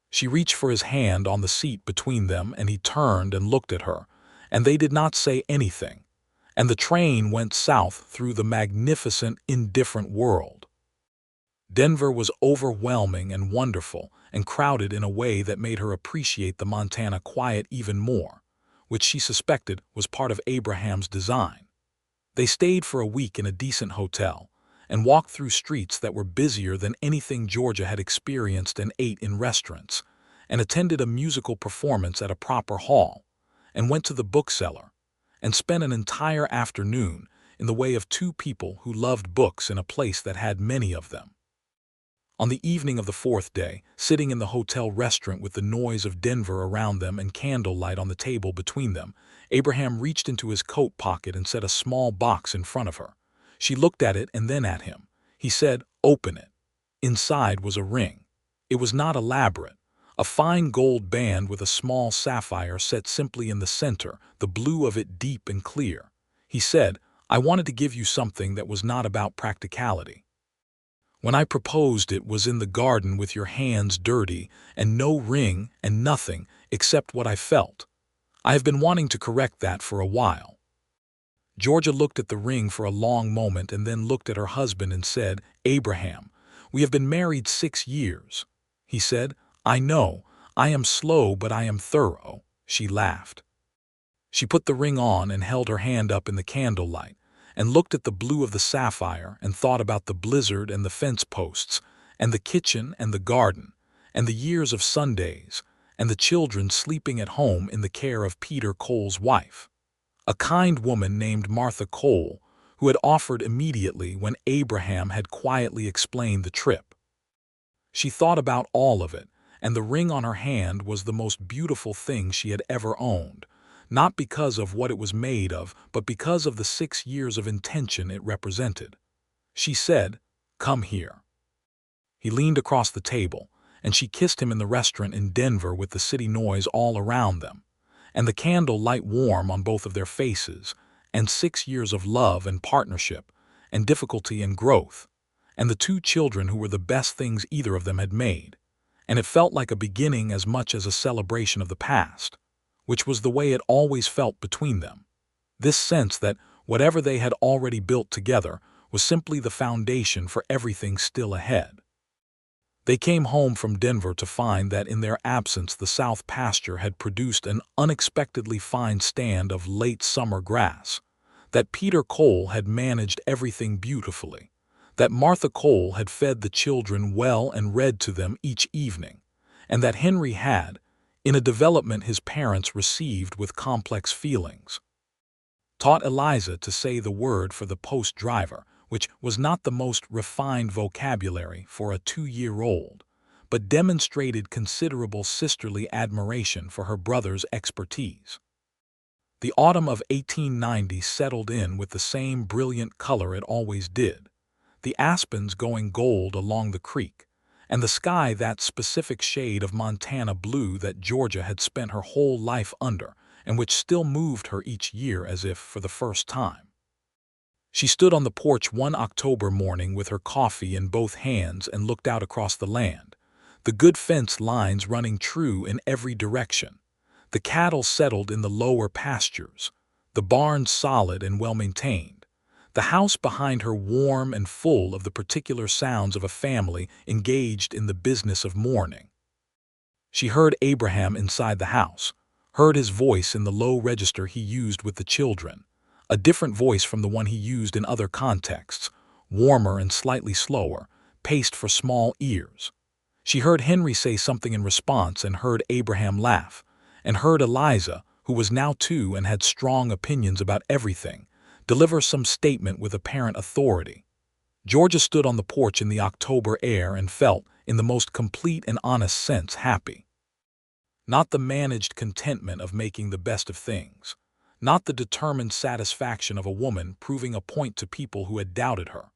She reached for his hand on the seat between them, and he turned and looked at her, and they did not say anything, and the train went south through the magnificent, indifferent world. Denver was overwhelming and wonderful and crowded in a way that made her appreciate the Montana quiet even more, which she suspected was part of Abraham's design. They stayed for a week in a decent hotel and walked through streets that were busier than anything Georgia had experienced and ate in restaurants, and attended a musical performance at a proper hall, and went to the bookseller, and spent an entire afternoon in the way of 2 people who loved books in a place that had many of them. On the evening of the 4th day, sitting in the hotel restaurant with the noise of Denver around them and candlelight on the table between them, Abraham reached into his coat pocket and set a small box in front of her. She looked at it and then at him. He said, "Open it." Inside was a ring. It was not elaborate. A fine gold band with a small sapphire set simply in the center, the blue of it deep and clear. He said, "I wanted to give you something that was not about practicality. When I proposed it was in the garden with your hands dirty and no ring and nothing except what I felt. I have been wanting to correct that for a while." Georgia looked at the ring for a long moment and then looked at her husband and said, "Abraham, we have been married 6 years." He said, "I know, I am slow but I am thorough." She laughed. She put the ring on and held her hand up in the candlelight, and looked at the blue of the sapphire and thought about the blizzard and the fence posts, and the kitchen and the garden, and the years of Sundays, and the children sleeping at home in the care of Peter Cole's wife, a kind woman named Martha Cole, who had offered immediately when Abraham had quietly explained the trip. She thought about all of it, and the ring on her hand was the most beautiful thing she had ever owned, not because of what it was made of, but because of the 6 years of intention it represented. She said, "Come here." He leaned across the table, and she kissed him in the restaurant in Denver with the city noise all around them, and the candle light warm on both of their faces, and 6 years of love and partnership, and difficulty and growth, and the 2 children who were the best things either of them had made, and it felt like a beginning as much as a celebration of the past, which was the way it always felt between them. This sense that whatever they had already built together was simply the foundation for everything still ahead. They came home from Denver to find that in their absence the south pasture had produced an unexpectedly fine stand of late summer grass, that Peter Cole had managed everything beautifully, that Martha Cole had fed the children well and read to them each evening, and that Henry had, in a development his parents received with complex feelings, taught Eliza to say the word for the post driver, which was not the most refined vocabulary for a 2-year-old, but demonstrated considerable sisterly admiration for her brother's expertise. The autumn of 1890 settled in with the same brilliant color it always did, the aspens going gold along the creek, and the sky that specific shade of Montana blue that Georgia had spent her whole life under, and which still moved her each year as if for the first time. She stood on the porch one October morning with her coffee in both hands and looked out across the land, the good fence lines running true in every direction, the cattle settled in the lower pastures, the barns solid and well-maintained, the house behind her warm and full of the particular sounds of a family engaged in the business of mourning. She heard Abraham inside the house, heard his voice in the low register he used with the children, a different voice from the one he used in other contexts, warmer and slightly slower, paced for small ears. She heard Henry say something in response and heard Abraham laugh, and heard Eliza, who was now 2 and had strong opinions about everything, deliver some statement with apparent authority. Georgia stood on the porch in the October air and felt, in the most complete and honest sense, happy. Not the managed contentment of making the best of things, not the determined satisfaction of a woman proving a point to people who had doubted her,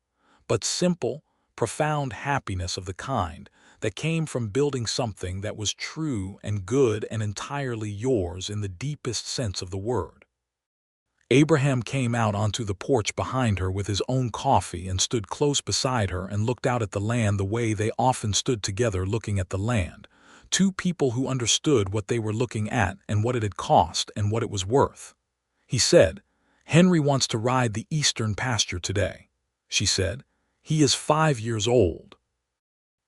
but simple, profound happiness of the kind that came from building something that was true and good and entirely yours in the deepest sense of the word. Abraham came out onto the porch behind her with his own coffee and stood close beside her and looked out at the land the way they often stood together looking at the land, 2 people who understood what they were looking at and what it had cost and what it was worth. He said, "Henry wants to ride the eastern pasture today." She said, "He is 5 years old."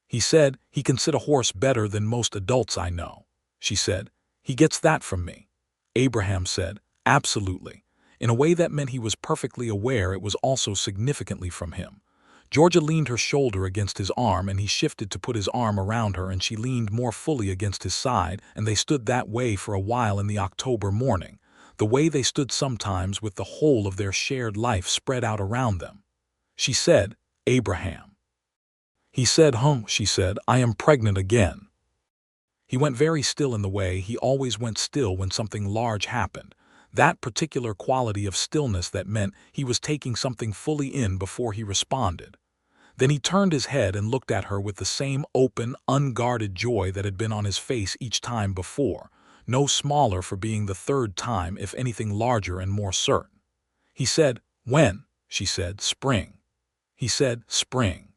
He said, "He can sit a horse better than most adults I know." She said, "He gets that from me." Abraham said, "Absolutely," in a way that meant he was perfectly aware it was also significantly from him. Georgia leaned her shoulder against his arm and he shifted to put his arm around her and she leaned more fully against his side and they stood that way for a while in the October morning, the way they stood sometimes with the whole of their shared life spread out around them. She said, "Abraham." He said, She said, "I am pregnant again." He went very still in the way he always went still when something large happened, that particular quality of stillness that meant he was taking something fully in before he responded. Then he turned his head and looked at her with the same open, unguarded joy that had been on his face each time before, no smaller for being the third time, if anything larger and more certain. He said, "When?" She said, "Spring." He said, "Spring."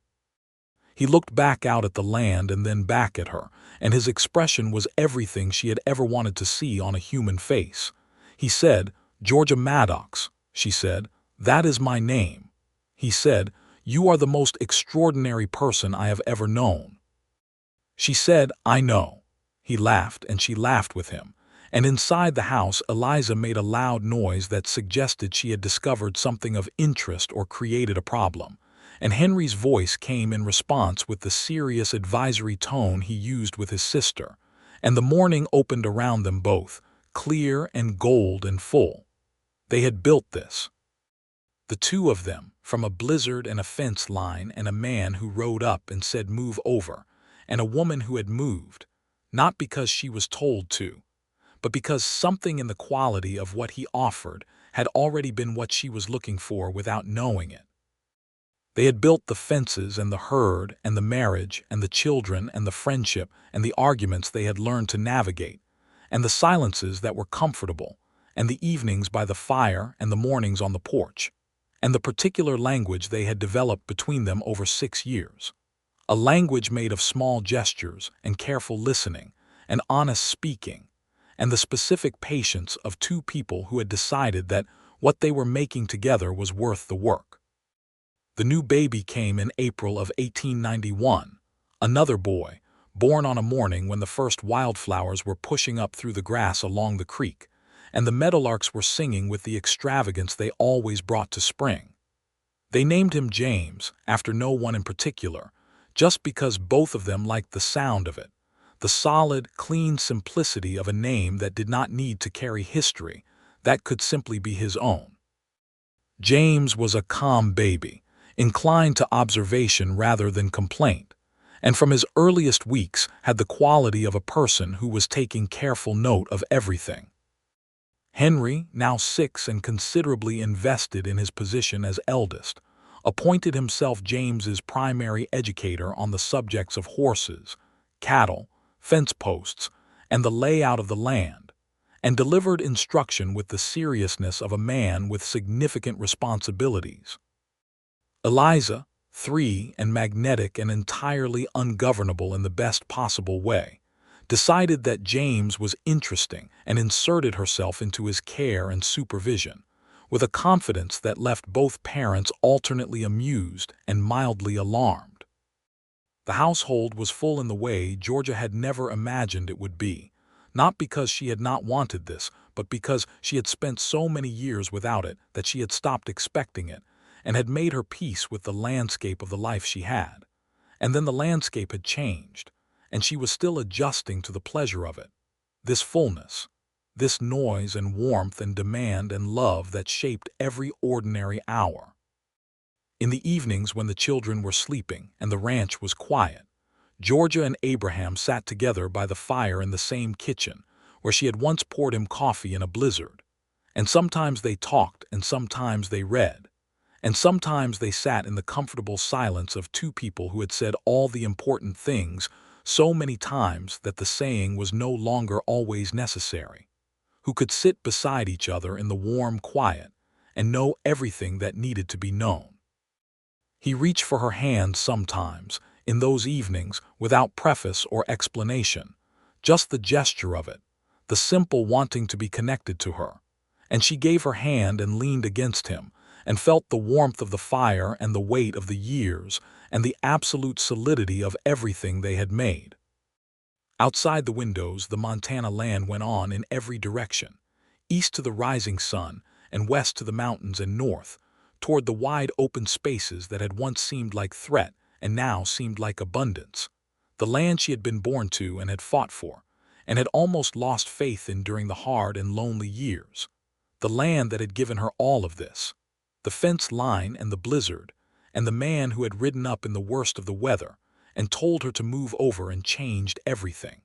He looked back out at the land and then back at her, and his expression was everything she had ever wanted to see on a human face. He said, "Georgia Maddox." She said, "That is my name." He said, "You are the most extraordinary person I have ever known." She said, "I know." He laughed, and she laughed with him. And inside the house, Eliza made a loud noise that suggested she had discovered something of interest or created a problem. And Henry's voice came in response with the serious advisory tone he used with his sister. And the morning opened around them both, clear and gold and full. They had built this. The two of them, from a blizzard and a fence line, and a man who rode up and said move over, and a woman who had moved, not because she was told to, but because something in the quality of what he offered had already been what she was looking for without knowing it. They had built the fences and the herd and the marriage and the children and the friendship and the arguments they had learned to navigate, and the silences that were comfortable, and the evenings by the fire and the mornings on the porch, and the particular language they had developed between them over 6 years. A language made of small gestures and careful listening and honest speaking, and the specific patience of two people who had decided that what they were making together was worth the work. The new baby came in April of 1891, another boy, born on a morning when the first wildflowers were pushing up through the grass along the creek, and the meadowlarks were singing with the extravagance they always brought to spring. They named him James, after no one in particular, just because both of them liked the sound of it, the solid, clean simplicity of a name that did not need to carry history, that could simply be his own. James was a calm baby, inclined to observation rather than complaint, and from his earliest weeks had the quality of a person who was taking careful note of everything. Henry, now 6 and considerably invested in his position as eldest, appointed himself James's primary educator on the subjects of horses, cattle, fence posts, and the layout of the land, and delivered instruction with the seriousness of a man with significant responsibilities. Eliza, 3 and magnetic and entirely ungovernable in the best possible way, decided that James was interesting and inserted herself into his care and supervision, with a confidence that left both parents alternately amused and mildly alarmed. The household was full in the way Georgia had never imagined it would be, not because she had not wanted this, but because she had spent so many years without it that she had stopped expecting it, and had made her peace with the landscape of the life she had. And then the landscape had changed, and she was still adjusting to the pleasure of it. This fullness, this noise and warmth and demand and love that shaped every ordinary hour. In the evenings when the children were sleeping and the ranch was quiet, Georgia and Abraham sat together by the fire in the same kitchen where she had once poured him coffee in a blizzard, and sometimes they talked and sometimes they read, and sometimes they sat in the comfortable silence of two people who had said all the important things so many times that the saying was no longer always necessary, who could sit beside each other in the warm quiet and know everything that needed to be known. He reached for her hand sometimes, in those evenings, without preface or explanation, just the gesture of it, the simple wanting to be connected to her, and she gave her hand and leaned against him, and felt the warmth of the fire and the weight of the years and the absolute solidity of everything they had made. Outside the windows, the Montana land went on in every direction, east to the rising sun and west to the mountains and north, toward the wide open spaces that had once seemed like threat and now seemed like abundance, the land she had been born to and had fought for, and had almost lost faith in during the hard and lonely years, the land that had given her all of this, the fence line and the blizzard, and the man who had ridden up in the worst of the weather and told her to move over and changed everything.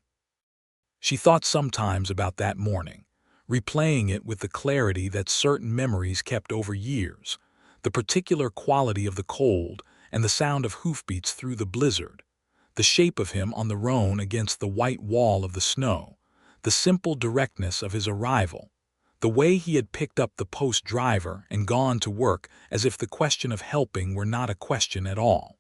She thought sometimes about that morning, replaying it with the clarity that certain memories kept over years, the particular quality of the cold and the sound of hoofbeats through the blizzard, the shape of him on the roan against the white wall of the snow, the simple directness of his arrival, the way he had picked up the post driver and gone to work as if the question of helping were not a question at all.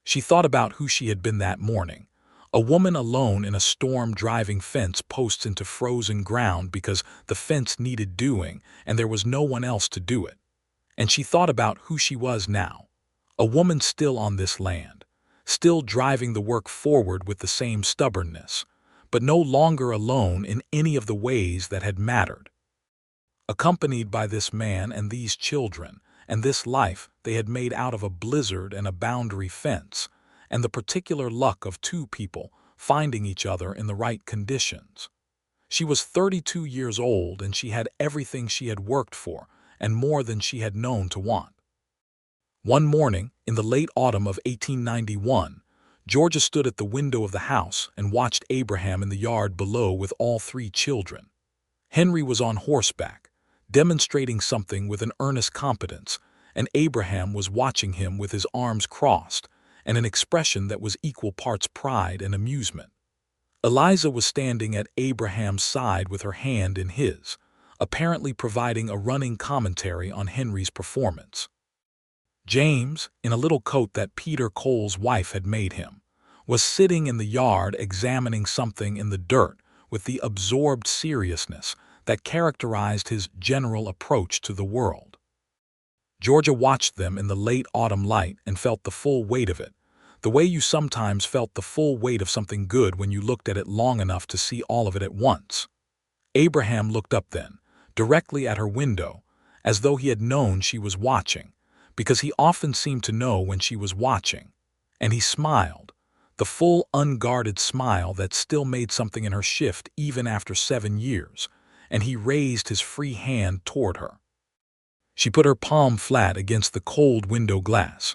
She thought about who she had been that morning, a woman alone in a storm driving fence posts into frozen ground because the fence needed doing and there was no one else to do it. And she thought about who she was now, a woman still on this land, still driving the work forward with the same stubbornness, but no longer alone in any of the ways that had mattered. Accompanied by this man and these children, and this life they had made out of a blizzard and a boundary fence, and the particular luck of two people finding each other in the right conditions. She was 32 years old and she had everything she had worked for and more than she had known to want. One morning, in the late autumn of 1891, Georgia stood at the window of the house and watched Abraham in the yard below with all three children. Henry was on horseback, demonstrating something with an earnest competence, and Abraham was watching him with his arms crossed and an expression that was equal parts pride and amusement. Eliza was standing at Abraham's side with her hand in his, apparently providing a running commentary on Henry's performance. James, in a little coat that Peter Cole's wife had made him, was sitting in the yard examining something in the dirt with the absorbed seriousness that characterized his general approach to the world. Georgia watched them in the late autumn light and felt the full weight of it, the way you sometimes felt the full weight of something good when you looked at it long enough to see all of it at once. Abraham looked up then, directly at her window, as though he had known she was watching, because he often seemed to know when she was watching, and he smiled, the full unguarded smile that still made something in her shift even after 7 years, and he raised his free hand toward her. She put her palm flat against the cold window glass.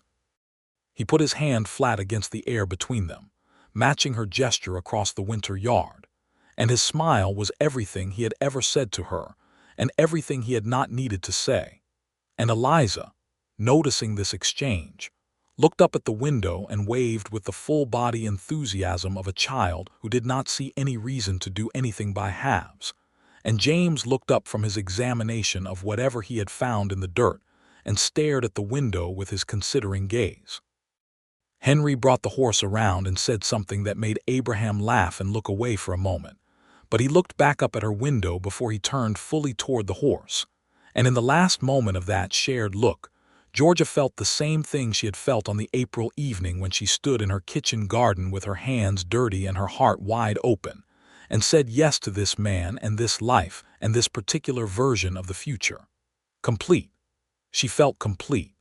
He put his hand flat against the air between them, matching her gesture across the winter yard, and his smile was everything he had ever said to her and everything he had not needed to say. And Eliza, noticing this exchange, looked up at the window and waved with the full-body enthusiasm of a child who did not see any reason to do anything by halves, and James looked up from his examination of whatever he had found in the dirt and stared at the window with his considering gaze. Henry brought the horse around and said something that made Abraham laugh and look away for a moment, but he looked back up at her window before he turned fully toward the horse, and in the last moment of that shared look, Georgia felt the same thing she had felt on the April evening when she stood in her kitchen garden with her hands dirty and her heart wide open, and said yes to this man and this life and this particular version of the future. Complete. She felt complete.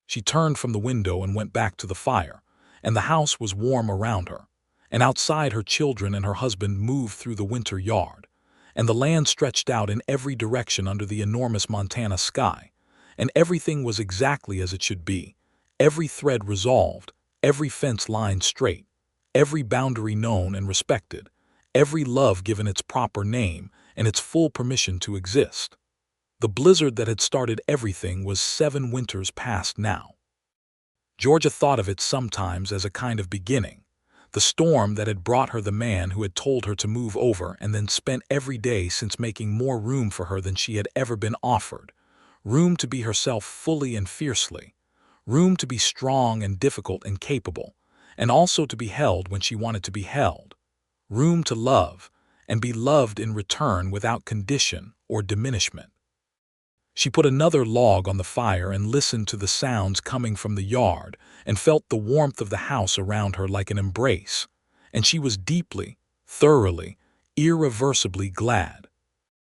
She turned from the window and went back to the fire, and the house was warm around her, and outside her children and her husband moved through the winter yard, and the land stretched out in every direction under the enormous Montana sky, and everything was exactly as it should be, every thread resolved, every fence lined straight, every boundary known and respected, every love given its proper name and its full permission to exist. The blizzard that had started everything was 7 winters past now. Georgia thought of it sometimes as a kind of beginning, the storm that had brought her the man who had told her to move over and then spent every day since making more room for her than she had ever been offered, room to be herself fully and fiercely, room to be strong and difficult and capable, and also to be held when she wanted to be held, room to love and be loved in return without condition or diminishment. She put another log on the fire and listened to the sounds coming from the yard and felt the warmth of the house around her like an embrace, and she was deeply, thoroughly, irreversibly glad.